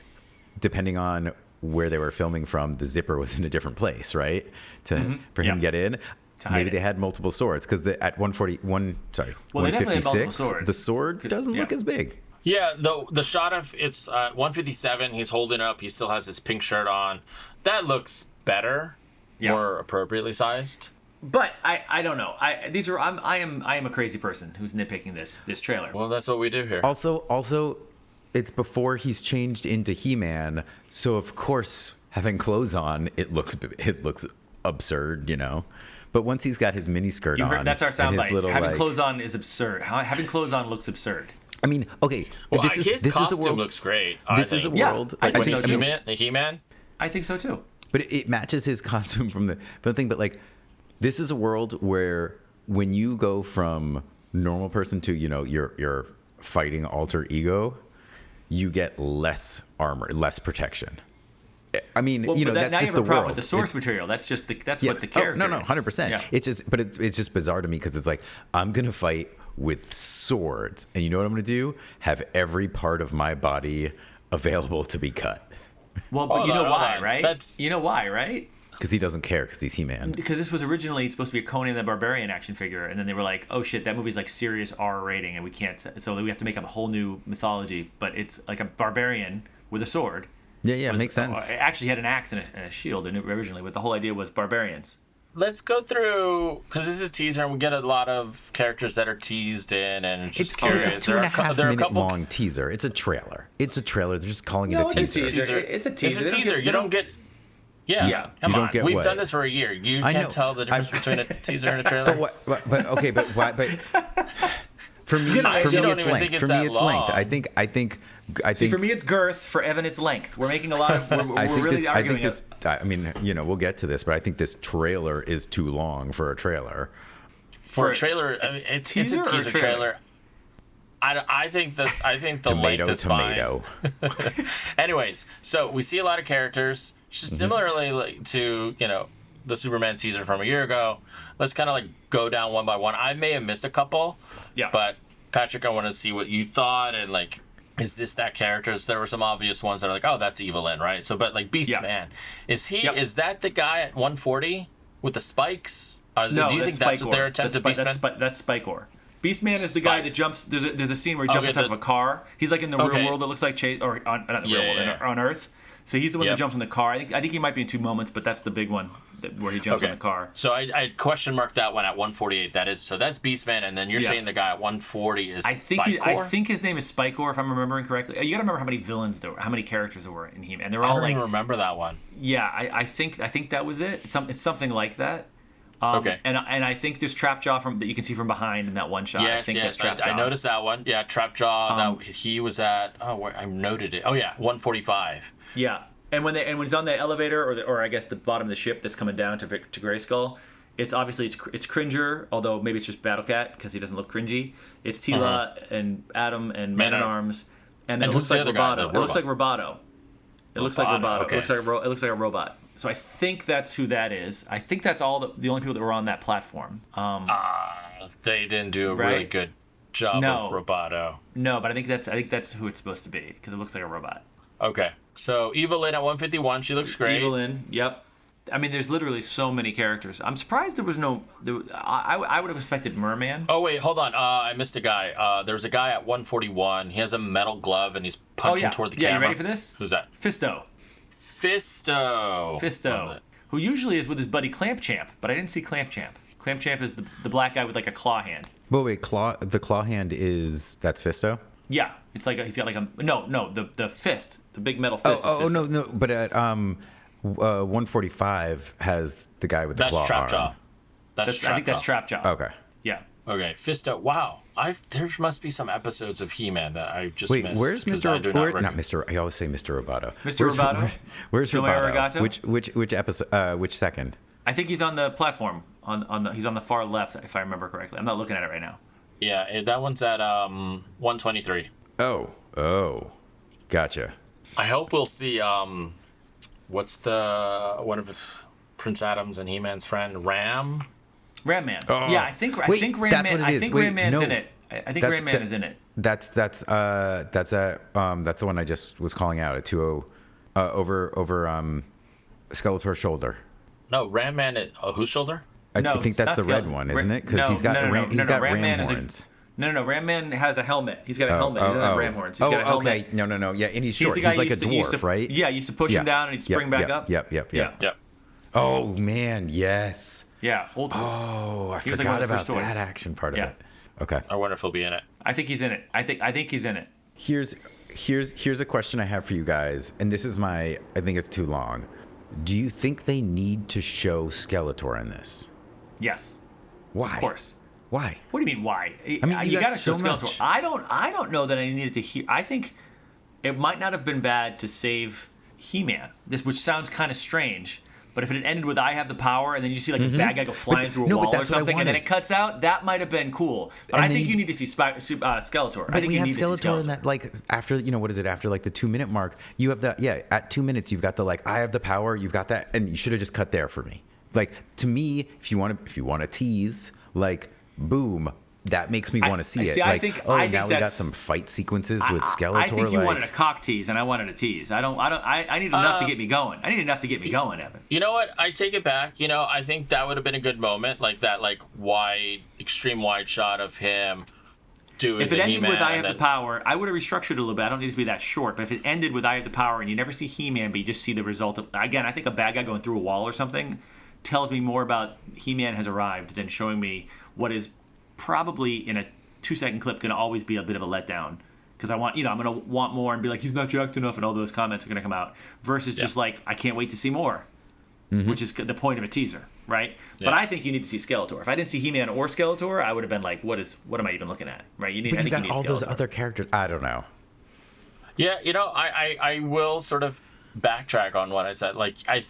depending on where they were filming from, the zipper was in a different place, right? For him
Yeah.
to get in.
To hide
Maybe
it.
they had multiple swords because at 141, sorry,
Well, they definitely had multiple
156,
swords.
the sword doesn't look
yeah.
as big.
Yeah, the shot of it's 157. He's holding up. He still has his pink shirt on. That looks better,
Yeah.
more appropriately sized.
But I don't know. I am a crazy person who's nitpicking this trailer.
Well, that's what we do here.
Also, it's before he's changed into He-Man, so of course, having clothes on, it looks absurd, But once he's got his mini skirt
You
on,
heard, that's our
and his
soundbite.
little,
Having
like-
clothes on is absurd. Having clothes on looks absurd.
I mean, okay,
Well,
this
his
is
costume
a world.
looks great.
This is a
Yeah,
world.
I
Like
think
when
so
he's
too.
the He-Man.
I think so too.
But it matches his costume from the thing. But like, this is a world where when you go from normal person to your fighting alter ego, you get less armor, less protection. I mean,
Well, but
that's
now you
just
have a
the
problem
world.
with the source material. That's just what the character.
No,
is.
100%.
Yeah.
It's just bizarre to me because it's like I'm gonna fight with swords, and you know what I'm gonna do? Have every part of my body available to be cut.
Well, but
Hold
you know
on,
why,
hold on.
right? You know why, right?
Because he doesn't care because he's He-Man.
Because this was originally supposed to be a Conan the Barbarian action figure, and then they were like, "Oh shit, that movie's like serious R rating, and we can't." So we have to make up a whole new mythology, but it's like a barbarian with a sword.
Yeah, makes sense.
It actually had an axe and a shield originally, but the whole idea was barbarians.
Let's go through because this is a teaser, and we get a lot of characters that are teased in, and just curious.
It's a 2.5
there are a
minute
couple.
long teaser. It's a trailer. They're just calling
No,
it a
it's a
teaser.
teaser. It's a teaser.
It's a
They don't
teaser.
get-
You don't get. Yeah.
Yeah.
Come
You don't
on.
get
We've
what?
done this for a year. You
I
can't
know.
tell the difference between a teaser and a trailer.
But okay, but why? But for me,
I
for me,
don't
it's
even
length.
think it's
For
that
me, it's length.
long.
I
See,
think.
for me, it's girth. For Evan, it's length. We're making a lot of. We're really arguing.
I mean, we'll get to this, but I think this trailer is too long for a trailer.
For a trailer, I mean, it's a
teaser or
teaser
trailer?
trailer. I think the
Tomato,
length is
tomato.
fine. Anyways, so we see a lot of characters. Similarly like, to the Superman teaser from a year ago. Let's kind of like go down one by one. I may have missed a couple.
Yeah.
But Patrick, I want to see what you thought and like. Is this that character? So there were some obvious ones that are like, oh, that's Evelyn, right? So, but like Beast Man, is he?
Yep.
Is that the guy at 140 with the spikes?
No,
do you think that's what they're attempting to Beast Man?
That's Spike Ore. Beastman is the guy that jumps. There's a scene where he jumps on top of a car. He's like in the real world. It looks like Chase, or not the real world, on Earth. So he's the one that jumps in the car. I think he might be in 2 moments, but that's the big one where he jumps in the car.
So I question mark that one at 148. That's Beastman, and then you're saying the guy at 140 is Spikor?
I think his name is Spikor, if I'm remembering correctly. You got to remember how many villains there were, how many characters there were in He-Man, and they're all
I don't even remember that one.
Yeah, I think that was it. It's something like that.
Okay.
And I think there's Trapjaw that you can see from behind in that one shot.
Yes, I noticed that one. Yeah, Trapjaw. That he was at. I noted it. Oh yeah, 145.
Yeah, and when he's on the elevator or I guess the bottom of the ship that's coming down to Grayskull, it's obviously it's Cringer, although maybe it's just Battlecat because he doesn't look cringy. It's Tila and Adam and Man-at-Arms, and then it looks like Roboto. It looks like Roboto. It looks like Roboto. Okay. It looks like a robot. So I think that's who that is. I think that's all the only people that were on that platform.
They didn't do a really good job of Roboto.
No, but I think that's who it's supposed to be because it looks like a robot.
Okay. So Evelyn at 151, she looks great.
Evelyn, yep. I mean, there's literally so many characters. I'm surprised there was no. I would have expected Merman.
Oh wait, hold on. I missed a guy. There's a guy at 141. He has a metal glove and he's punching toward the camera.
You ready for this?
Who's that?
Fisto, who usually is with his buddy Clamp Champ, but I didn't see Clamp Champ. Clamp Champ is the black guy with like a claw hand.
But wait, the claw hand that's Fisto?
Yeah, it's like he's got like the fist, the big metal fist.
No, but at 145 has the guy with the claw arm.
That's Trapjaw.
I think that's Trapjaw.
Okay.
Yeah.
Okay, Fisto. Wow, there must be some episodes of He-Man that I just missed.
Wait, where's Mr. Not Mr. I always say Mr. Roboto.
Mr. Roboto.
Where's Roboto?
Arigato?
Which episode? Which second?
I think he's on the platform. He's on the far left, if I remember correctly. I'm not looking at it right now.
Yeah, that one's at 123.
Oh, gotcha.
I hope we'll see. What's one of Prince Adam's and He-Man's friend, Ram?
Ram Man. Oh. Yeah, I think Ram Man. I think Ram Man's in it. I think Ram Man is in it.
That's the one I just was calling out at 20 over Skeletor's shoulder.
No, Ram Man. Whose shoulder?
I think that's the red one, isn't it? Because he's got ram horns.
No. Ram Man has a helmet. He's got a helmet. He doesn't have ram horns. He's got a helmet.
Okay. No. Yeah, and he's short. He's like a dwarf, right?
Yeah, used to push him down and he'd spring back up.
Yep. Oh man, yes.
Yeah, old school.
Oh, I forgot about that action part of it. Okay.
I wonder if he'll be in it.
I think he's in it. I think he's in it.
Here's a question I have for you guys, and this is I think it's too long. Do you think they need to show Skeletor in this?
Yes.
Why?
Of course.
Why?
What do you mean why?
I mean,
you got to show
so
Skeletor.
much.
I don't know that I needed to hear. I think it might not have been bad to save He-Man. Which sounds kind of strange. But if it had ended with "I have the power" and then you see like a bad guy go flying through a wall or something, and then it cuts out, that might have been cool. But I think you need to see Skeletor.
But we have Skeletor in that, like, after what is it? After like the 2-minute mark, you have that. Yeah, at 2 minutes, you've got the "I have the power." You've got that, and you should have just cut there for me. Like, to me, if you want to tease, like, boom. That makes me want to see it.
See,
like,
I think
we got some fight sequences with Skeletor.
I think you wanted a cock tease, and I wanted a tease. I need enough to get me going. I need enough to get me going, Evan.
You know what? I take it back. I think that would have been a good moment, like that, like extreme wide shot of him doing.
If it ended
He-Man
with "I have the power," I would have restructured it a little bit. I don't need it to be that short. But if it ended with "I have the power" and you never see He-Man, but you just see the result of, again, I think a bad guy going through a wall or something tells me more about He-Man has arrived than showing me what is probably in a 2-second clip going to always be a bit of a letdown because I'm going to want more and be like, he's not jacked enough, and all those comments are going to come out versus just like, I can't wait to see more, which is the point of a teaser, right? Yeah. But I think you need to see Skeletor. If I didn't see He-Man or Skeletor, I would have been like, what am I even looking at, right?
You got all those other characters. I don't know.
Yeah, I will sort of backtrack on what I said. Like, I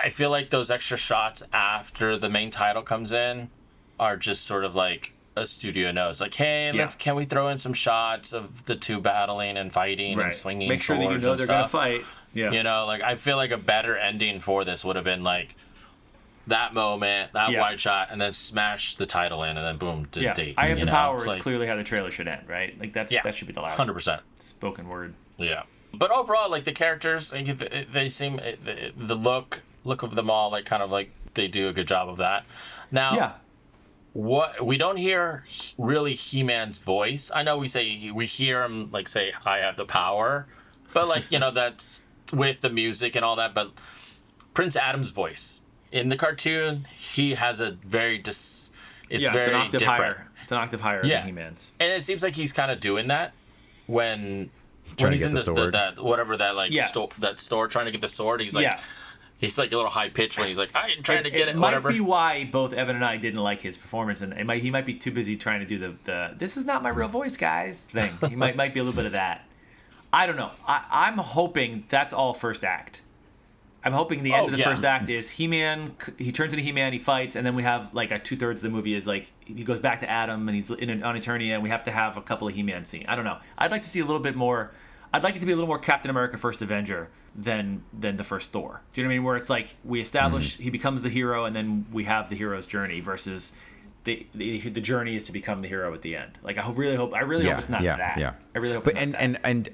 feel like those extra shots after the main title comes in are just sort of like a studio knows, like, hey, can we throw in some shots of the two battling and fighting and swinging
make sure that you know they're gonna fight.
Like, I feel like a better ending for this would have been like that moment, that wide shot, and then smash the title in, and then boom, date.
I have the power is like, how the trailer should end, right? Like that should be the last
100%
spoken word.
Yeah, but overall, like the characters, like, they seem the look of them all, like kind of like they do a good job of that. Now, what we don't hear really He-Man's voice. I know we hear him like say, "I have the power," but like that's with the music and all that. But Prince Adam's voice in the cartoon, he has a very it's
it's
very
an octave
different.
higher. It's an octave higher than He-Man's.
And it seems like he's kind of doing that when
Trying to
he's
get
in
the
this
sword.
that whatever that like
Yeah.
that store trying to get the sword. He's like.
Yeah.
He's like a little high pitched when he's like, I'm trying to get it,
might
whatever.
be why both Evan and I didn't like his performance, and he might be too busy trying to do the "this is not my real voice, guys" thing. He might be a little bit of that. I don't know. I'm hoping that's all first act. I'm hoping the end of the first act is He-Man. He turns into He-Man. He fights, and then we have like a 2/3 of the movie is like he goes back to Adam, and he's on Eternia, and we have to have a couple of He-Man scenes. I don't know. I'd like to see a little bit more. I'd like it to be a little more Captain America: First Avenger than the first Thor. Do you know what I mean? Where it's like we establish he becomes the hero, and then we have the hero's journey versus the journey is to become the hero at the end. Like I really hope it's not that.
Yeah.
I really hope
But
it's not that.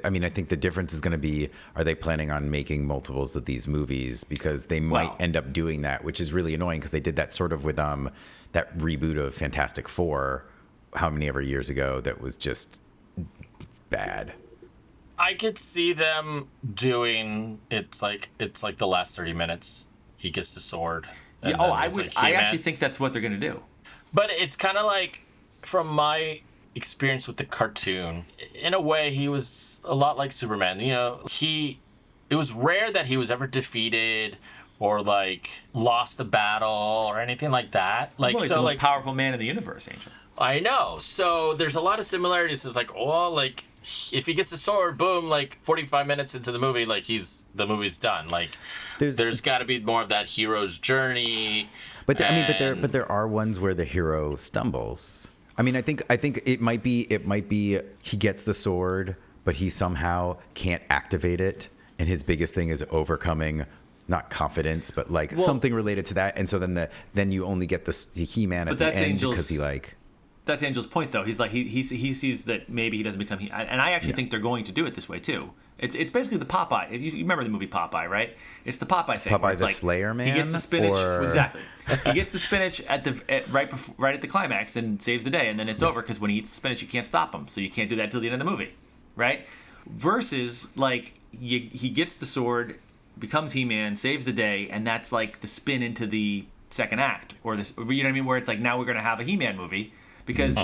and I think the difference is going to be, are they planning on making multiples of these movies? Because they might end up doing that, which is really annoying because they did that sort of with that reboot of Fantastic Four, how many ever years ago, that was just bad.
I could see them doing it's like the last 30 minutes he gets the sword.
Yeah, I actually think that's what they're gonna do.
But it's kind of like, from my experience with the cartoon, in a way he was a lot like Superman. It was rare that he was ever defeated or like lost a battle or anything like that. Like,
He's the most powerful man in the universe, Angel.
I know. So there's a lot of similarities. It's like, well, like if he gets the sword, boom, like 45 minutes into the movie, like the movie's done. Like there's got to be more of that hero's journey.
But there are ones where the hero stumbles. I mean, I think it might be he gets the sword, but he somehow can't activate it, and his biggest thing is overcoming, not confidence, but like something related to that. And so then you only get the He-Man at the end because he like.
That's Angel's point, though. He's like he sees that maybe he doesn't become and I actually think they're going to do it this way too. It's basically the Popeye. If you remember the movie Popeye, right? It's the Popeye thing.
Popeye the Slayer Man.
He gets the spinach exactly. He gets the spinach right at the climax and saves the day, and then it's over because when he eats the spinach, you can't stop him, so you can't do that till the end of the movie, right? Versus like he gets the sword, becomes He-Man, saves the day, and that's like the spin into the second act, or this, you know what I mean? Where it's like now we're gonna have a He-Man movie. Because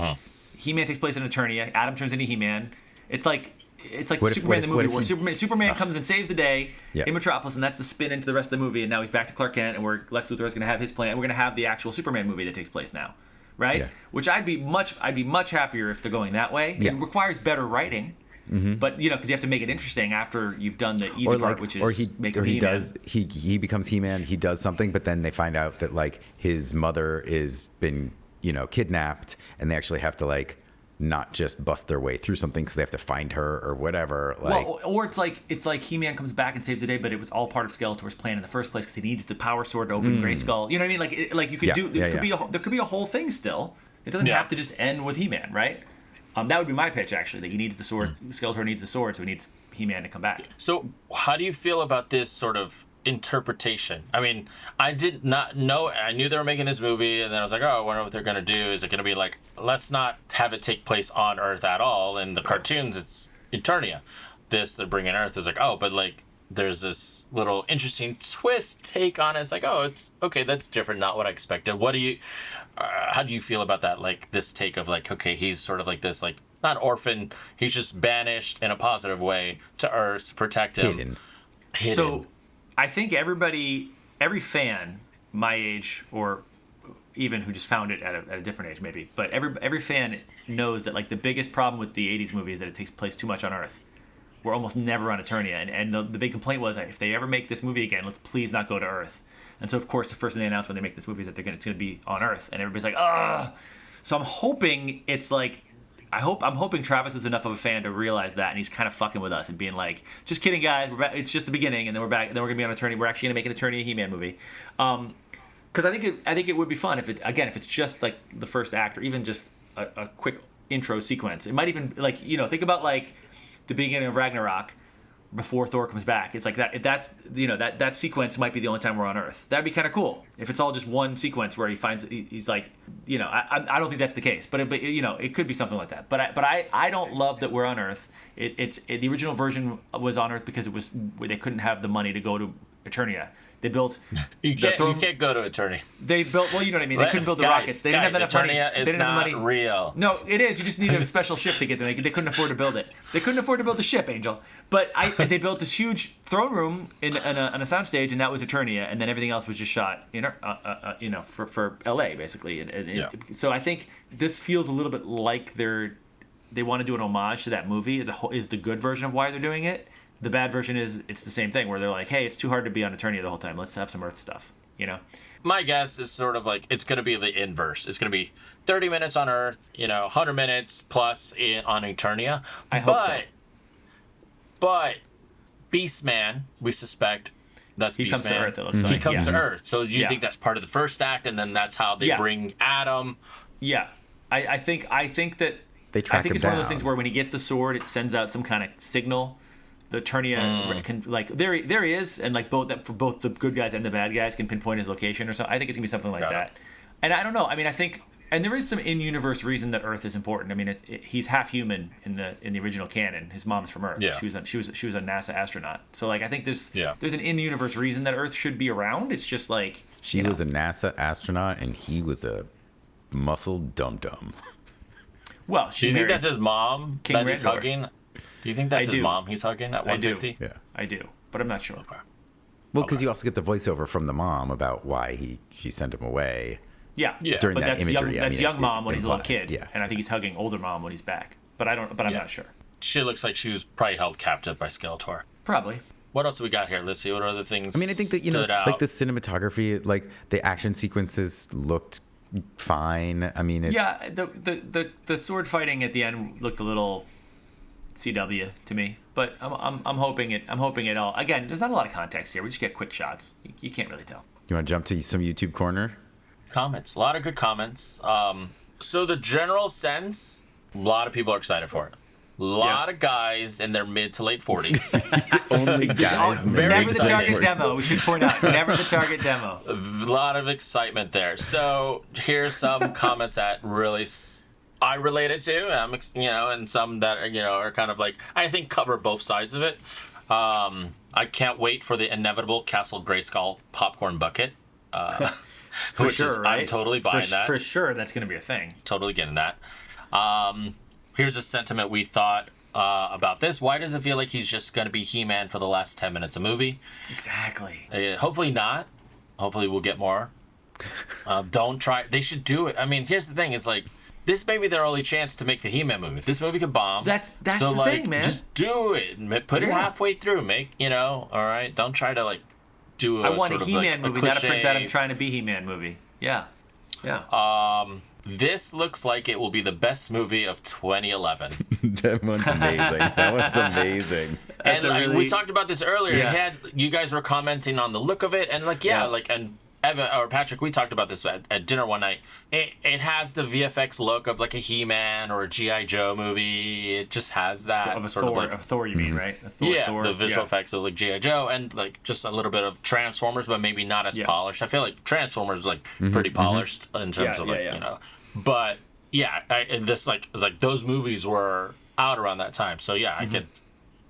He-Man takes place in Eternia, Adam turns into He-Man. It's like Superman the movie, where Superman comes and saves the day in Metropolis, and that's the spin into the rest of the movie. And now he's back to Clark Kent, and where Lex Luthor is going to have his plan. And we're going to have the actual Superman movie that takes place now, right? Yeah. Which I'd be much happier if they're going that way. Yeah. It requires better writing, but because you have to make it interesting after you've done the easy part, which is make him He-Man.
He becomes He-Man. He does something, but then they find out that like his mother is been kidnapped, and they actually have to like not just bust their way through something because they have to find her or whatever. Like,
or it's like He-Man comes back and saves the day, but it was all part of Skeletor's plan in the first place because he needs the power sword to open Grayskull. You know what I mean? Like you could there could be a whole thing still. It doesn't have to just end with He-Man, right? That would be my pitch actually. That he needs the sword. Skeletor needs the sword, so he needs He-Man to come back.
So how do you feel about this sort of interpretation? I mean, I did not know. I knew they were making this movie, and then I was like, oh, I wonder what they're gonna do. Is it gonna be like, let's not have it take place on Earth at all? In the cartoons, it's Eternia. They're bringing Earth is like, oh, but like there's this little interesting twist take on it. It's like, oh, it's okay. That's different. Not what I expected. What do you? How do you feel about that? Like this take of like, okay, he's sort of like this, like not orphan. He's just banished in a positive way to Earth to protect him. Hidden.
So I think every fan my age, or even who just found it at a different age maybe, but every fan knows that like the biggest problem with the 80s movie is that it takes place too much on Earth. We're almost never on Eternia, and the big complaint was that if they ever make this movie again, let's please not go to Earth. And so of course the first thing they announced when they make this movie is that it's going to be on Earth, and everybody's like, ah. So I'm hoping it's like, I'm hoping Travis is enough of a fan to realize that, and he's kind of fucking with us and being like, just kidding, guys. We're back. It's just the beginning, and then we're back. And then we're gonna be on Eternia. We're actually gonna make an Eternia He-Man movie, because I think it would be fun if it's just like the first act, or even just a quick intro sequence. It might even think about like the beginning of Ragnarok, before Thor comes back. It's like that. If that's that sequence might be the only time we're on Earth. That'd be kind of cool if it's all just one sequence where he's like, I don't think that's the case, but it could be something like that. But I don't love that we're on Earth. The original version was on Earth because they couldn't have the money to go to Eternia. They built.
You can't go to Eternia.
They built. Well, you know what I mean. They couldn't build the rockets. They didn't have enough money. They didn't have the money.
Real.
No, it is. You just need a special ship to get there. They couldn't afford to build it. They couldn't afford to build the ship, Angel. But they built this huge throne room in a soundstage, and that was Eternia, and then everything else was just shot, for LA basically. So I think this feels a little bit like they want to do an homage to that movie. Is the good version of why they're doing it. The bad version is it's the same thing where they're like, hey, it's too hard to be on Eternia the whole time. Let's have some Earth stuff, My guess is sort of like it's going to be the inverse. It's going to be 30 minutes on Earth, 100 minutes plus on Eternia. I hope so. But Beastman, we suspect that's Beastman. He comes to Earth, it looks like. He comes to Earth. So do you think that's part of the first act, and then that's how they bring Adam? Yeah. I think that...
They track him down.
I think it's one of those things where when he gets the sword, it sends out some kind of signal. The Eternia can there he is, and like both the good guys and the bad guys can pinpoint his location or something. I think it's gonna be something like that. And I don't know. I mean, I think, and there is some in-universe reason that Earth is important. I mean, he's half human in the original canon. His mom's from Earth. Yeah. She was a NASA astronaut. So like I think there's an in-universe reason that Earth should be around. It's just like
she was a NASA astronaut and he was a muscle dum-dum.
Well,
do you think that's his mom that he's hugging? Do you think that's his mom he's hugging at 150?
Yeah, I do, but I'm not sure.
Okay. Well, because you also get the voiceover from the mom about why she sent him away.
Yeah.
During
but
that
that's
imagery,
young mom when he's a little kid.
Yeah.
And I think he's hugging older mom when he's back. But I'm not sure.
She looks like she was probably held captive by Skeletor.
Probably.
What else do we got here? Let's see. What other things?
I mean, I think that like the cinematography, like the action sequences looked fine. I mean, it's...
yeah. The sword fighting at the end looked a little CW to me, but I'm hoping it all. Again, there's not a lot of context here. We just get quick shots. You can't really tell.
You want to jump to some YouTube corner?
Comments. A lot of good comments. So the general sense, a lot of people are excited for it. A lot of guys in their mid to late 40s.
Only guys.
Never the target demo. We should point out. Never the target demo.
A lot of excitement there. So here's some comments that really I related to, and some that are kind of like I think cover both sides of it. I can't wait for the inevitable Castle Grayskull popcorn bucket.
For sure, right?
I'm totally buying that.
For sure, that's going to be a thing.
Totally getting that. Here's a sentiment we thought about this. Why does it feel like he's just going to be He-Man for the last 10 minutes of movie?
Exactly.
Hopefully not. Hopefully we'll get more. Don't try. They should do it. I mean, here's the thing. It's like, this may be their only chance to make the He-Man movie. This movie could bomb.
That's the thing, man.
Just do it. Put it halfway through. All right? Don't try to, do a
I want
sort
a
of,
He-Man movie,
cliche.
not a Prince Adam trying to be He-Man movie. Yeah. Yeah.
This looks like it will be the best movie of 2011.
That one's amazing.
And we talked about this earlier. Yeah. You guys were commenting on the look of it, and and Evan or Patrick, we talked about this at dinner one night. It has the VFX look of like a He-Man or a G.I. Joe movie. It just has that
of Thor, you mean, right? Thor.
The visual effects of like G.I. Joe and like just a little bit of Transformers, but maybe not as polished. I feel like Transformers is pretty polished in terms of But this it's like those movies were out around that time. So I could.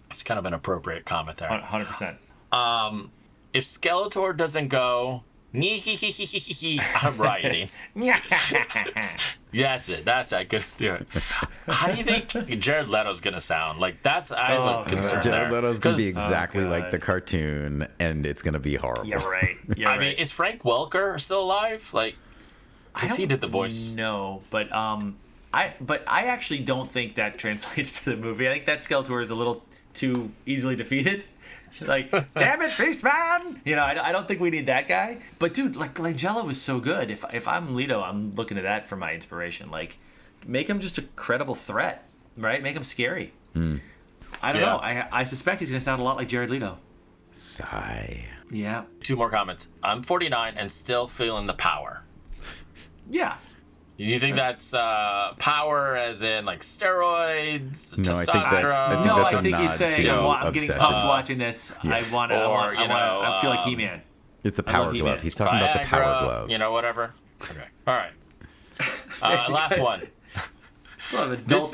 It's kind of an appropriate comment there.
100%.
If Skeletor doesn't go. I'm rioting. That's it. That's I could do it. How do you think Jared Leto's gonna sound? Like that's I have a concern
Jared Leto's gonna be exactly like the cartoon, and it's gonna be horrible.
You're right.
I mean, is Frank Welker still alive? Like, because he did the voice.
No, but I actually don't think that translates to the movie. I think that Skeletor is a little too easily defeated. Like, damn it, Beastman! I don't think we need that guy. But dude, like Langella was so good. If I'm Leto, I'm looking to that for my inspiration. Like, make him just a credible threat, right? Make him scary. I don't know. I suspect he's gonna sound a lot like Jared Leto.
Sigh.
Yeah.
2 more comments. I'm 49 and still feeling the power.
Yeah.
Do you think that's power, as in like steroids,
No, I think
testosterone?
that's
I think he's
nod
saying
to
I'm getting
obsession.
pumped watching this.
Yeah.
I feel like He-Man.
It's the
I love
power
He-Man.
glove. He's talking about the power
Viagra,
glove.
You know, whatever. Okay. All right. Last one. This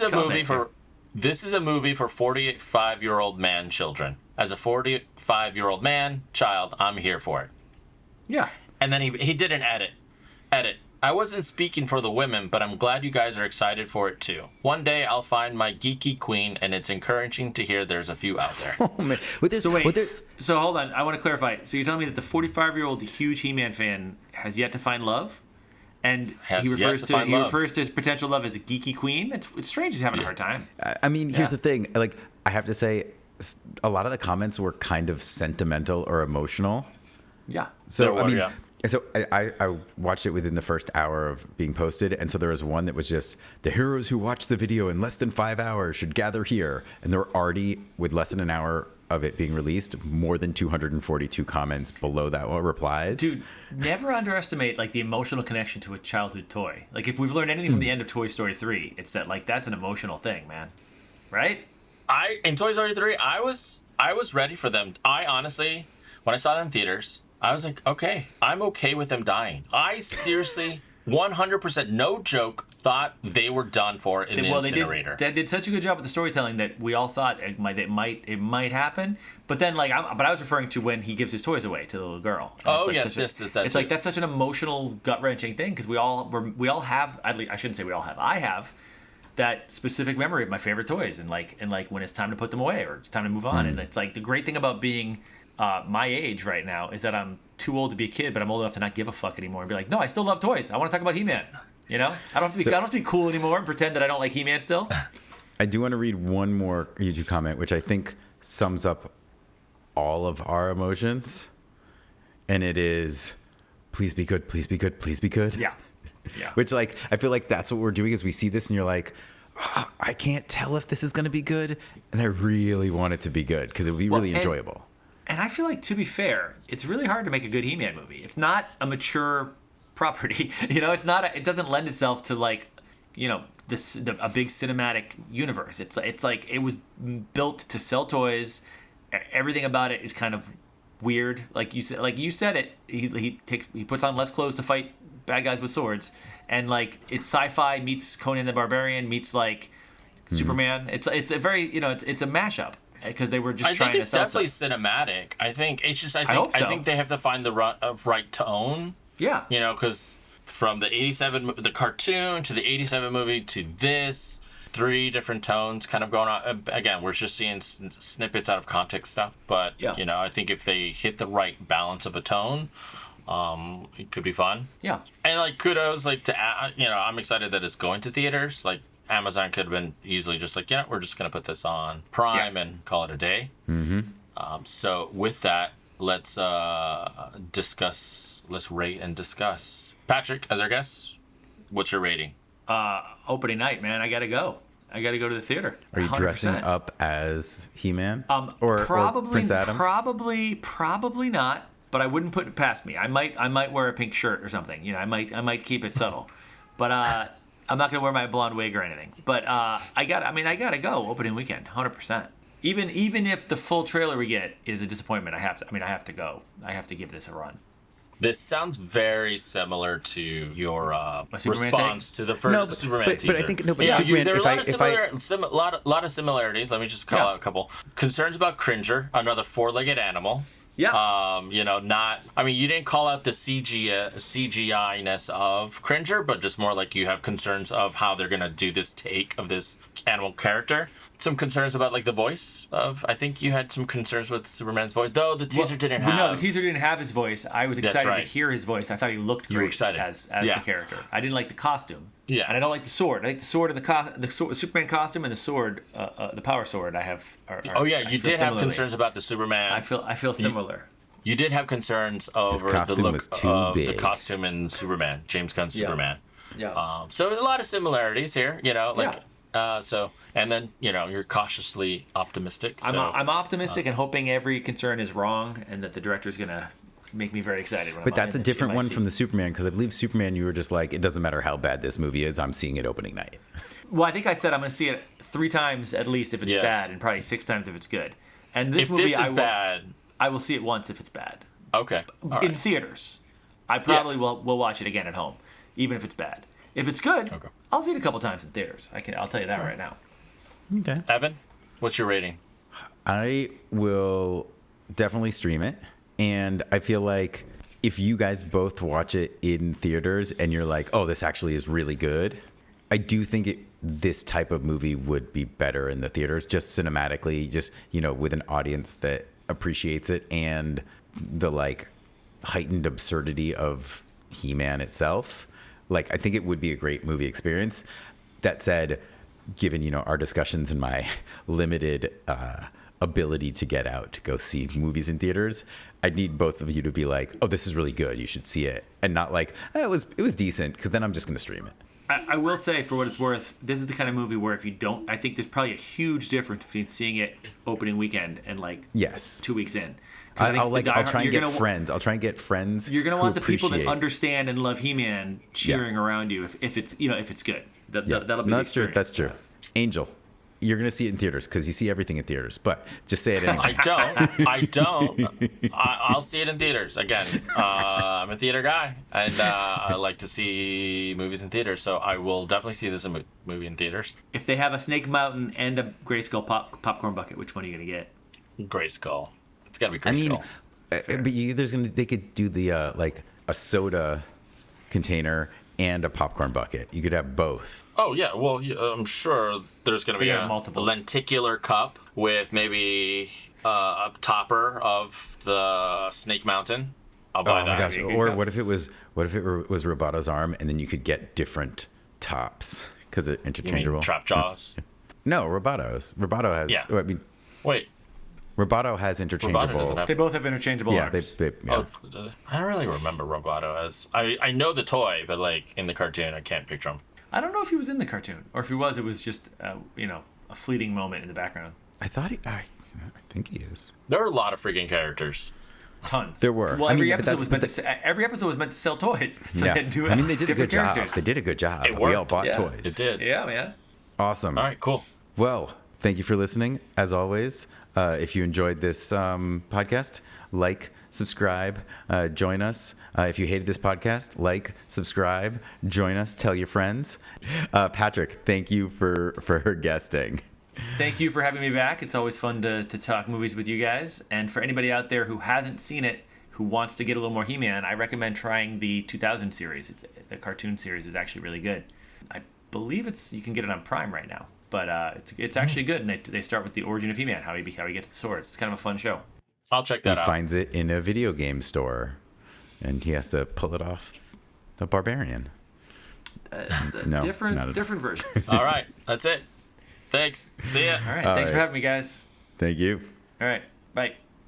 is a movie for 45-year-old man children. As a 45-year-old man child, I'm here for it.
Yeah.
And then he did an edit. I wasn't speaking for the women, but I'm glad you guys are excited for it too. One day I'll find my geeky queen, and it's encouraging to hear there's a few out there.
Oh, man.
So hold on. I want to clarify. So you're telling me that the 45-year-old huge He-Man fan has yet to find love? And he refers to his potential love as a geeky queen? It's strange he's having a hard time.
I mean, here's the thing. Like, I have to say, a lot of the comments were kind of sentimental or emotional.
Yeah.
So, I watched it within the first hour of being posted, and so there was one that was just, the heroes who watched the video in less than 5 hours should gather here. And there were already, with less than an hour of it being released, more than 242 comments below that one, replies.
Dude, never underestimate, like, the emotional connection to a childhood toy. Like, if we've learned anything from the end of Toy Story 3, it's that, like, that's an emotional thing, man. Right?
In Toy Story 3, I was ready for them. I honestly, when I saw them in theaters, I was like, okay, I'm okay with them dying. I seriously, 100%, no joke, thought they were done for in the incinerator.
They did such a good job with the storytelling that we all thought it might happen. But then, like, I was referring to when he gives his toys away to the little girl.
And
It's like that's such an emotional, gut wrenching thing because we all have. I shouldn't say we all have. I have that specific memory of my favorite toys and when it's time to put them away or it's time to move on. And it's like the great thing about being my age right now is that I'm too old to be a kid, but I'm old enough to not give a fuck anymore and be like, no, I still love toys. I want to talk about He-Man. You know, I don't have to be cool anymore and pretend that I don't like He-Man still.
I do want to read one more YouTube comment, which I think sums up all of our emotions, and it is, please be good, please be good, please be good.
Yeah. Yeah.
Which, like, I feel like that's what we're doing is we see this and you're like, oh, I can't tell if this is going to be good, and I really want it to be good because it would be really enjoyable.
And I feel like, to be fair, it's really hard to make a good He-Man movie. It's not a mature property. You know, it doesn't lend itself to, like, you know, a big cinematic universe. It's like it was built to sell toys. Everything about it is kind of weird. Like you said it. He puts on less clothes to fight bad guys with swords, and like it's sci-fi meets Conan the Barbarian meets like Superman. It's a very, you know, it's a mashup. Because they were just trying to sell
stuff. I think it's definitely cinematic. I think it's just I think they have to find the right tone.
Yeah.
You know, because from the 87 the cartoon to the 87 movie to this, 3 different tones kind of going on. Again, we're just seeing snippets out of context stuff, but you know, I think if they hit the right balance of a tone, it could be fun.
Yeah.
And like kudos, like to you know, I'm excited that it's going to theaters. Like Amazon could have been easily just like, yeah, we're just going to put this on Prime and call it a day. Mm-hmm. So with that, let's rate and discuss. Patrick, as our guest, what's your rating?
Opening night, man. I got to go to the theater.
Are you 100%. Dressing up as He-Man?
Or
Prince Adam?
Probably not, but I wouldn't put it past me. I might wear a pink shirt or something. You know, I might keep it subtle. But I'm not gonna wear my blonde wig or anything, but I gotta go opening weekend, 100%. Even if the full trailer we get is a disappointment, I have to go. I have to give this a run.
This sounds very similar to your response to the first Superman teaser.
But I think Superman.
There are a lot of similarities. Let me just call out a couple concerns about Cringer, another 4-legged animal.
Yeah.
You know, you didn't call out the CGI-ness of Cringer, but just more like you have concerns of how they're going to do this take of this animal character. Some concerns about, like, the voice of... I think you had some concerns with Superman's voice, though the teaser didn't have...
No, the teaser didn't have his voice. I was excited to hear his voice. I thought he looked great as the character. I didn't like the costume.
Yeah.
And I don't like the sword. I like the sword and the Superman costume and the sword, the power sword I have...
you did have concerns about the Superman.
I feel similar.
You did have concerns over the look of the costume in Superman, James Gunn's Superman.
Yeah.
So a lot of similarities here, you know, like... and then, you know, you're cautiously optimistic. So,
I'm optimistic and hoping every concern is wrong and that the director's going to make me very excited.
But that's a different one from the Superman, because I believe Superman, you were just like, it doesn't matter how bad this movie is, I'm seeing it opening night.
Well, I think I said I'm going to see it 3 times at least if it's bad, and probably 6 times if it's good. And this movie, I will see it once if it's bad.
Okay.
In theaters. I probably will watch it again at home, even if it's bad. If it's good, I'll see it a couple times in theaters. I'll tell you that right now.
Okay.
Evan, what's your rating?
I will definitely stream it. And I feel like if you guys both watch it in theaters and you're like, oh, this actually is really good, I do think this type of movie would be better in the theaters, just cinematically, just, with an audience that appreciates it, and the like heightened absurdity of He-Man itself. Like, I think it would be a great movie experience. That said, given, our discussions and my limited ability to get out to go see movies in theaters, I need both of you to be like, oh, this is really good, you should see it. And not like, it was decent, because then I'm just going to stream it.
I will say, for what it's worth, this is the kind of movie where if you don't, I think there's probably a huge difference between seeing it opening weekend and 2 weeks in.
I'll try and get friends. I'll try and get friends.
You're gonna want the people that understand and love He-Man cheering around you if it's if it's good. That'll be.
That's true. That's true. Angel, you're gonna see it in theaters because you see everything in theaters. But just say it anyway.
I don't. I'll see it in theaters again. I'm a theater guy, and I like to see movies in theaters. So I will definitely see this movie in theaters.
If they have a Snake Mountain and a Grayskull popcorn bucket, which one are you gonna get?
Grayskull. It's gotta be Grayskull.
But they could do the a soda container and a popcorn bucket. You could have both.
Oh yeah, well I'm sure there's gonna be a lenticular cup with maybe a topper of the Snake Mountain. I'll buy that.
Oh my gosh! Or what if it was Robato's arm, and then you could get different tops because they're interchangeable.
You mean Trap Jaws?
No, Robato's. Robato has.
Yeah.
Wait. Robato has interchangeable.
They both have interchangeable arms.
Yeah.
I don't really remember Robato as. I know the toy, but in the cartoon, I can't picture him.
I don't know if he was in the cartoon, or if he was, it was just a fleeting moment in the background.
I thought I think he is.
There are a lot of freaking characters.
Tons.
There were.
Well, every episode was meant to sell toys. So they had to do it.
They did a good job. They did a good job. We all bought toys.
It did.
Yeah, man.
Awesome.
All right, cool.
Well, thank you for listening. As always, if you enjoyed this podcast, subscribe, join us. If you hated this podcast, subscribe, join us, tell your friends. Patrick, thank you for guesting.
Thank you for having me back. It's always fun to talk movies with you guys. And for anybody out there who hasn't seen it, who wants to get a little more He-Man, I recommend trying the 2000 series. The cartoon series is actually really good. I believe you can get it on Prime right now. But it's actually good. And they start with the origin of He-Man, how he gets the sword. It's kind of a fun show.
I'll check that out.
He finds it in a video game store, and he has to pull it off the barbarian.
Different version.
All right. That's it. Thanks. See ya.
All right. Thanks for having me, guys.
Thank you.
All right. Bye.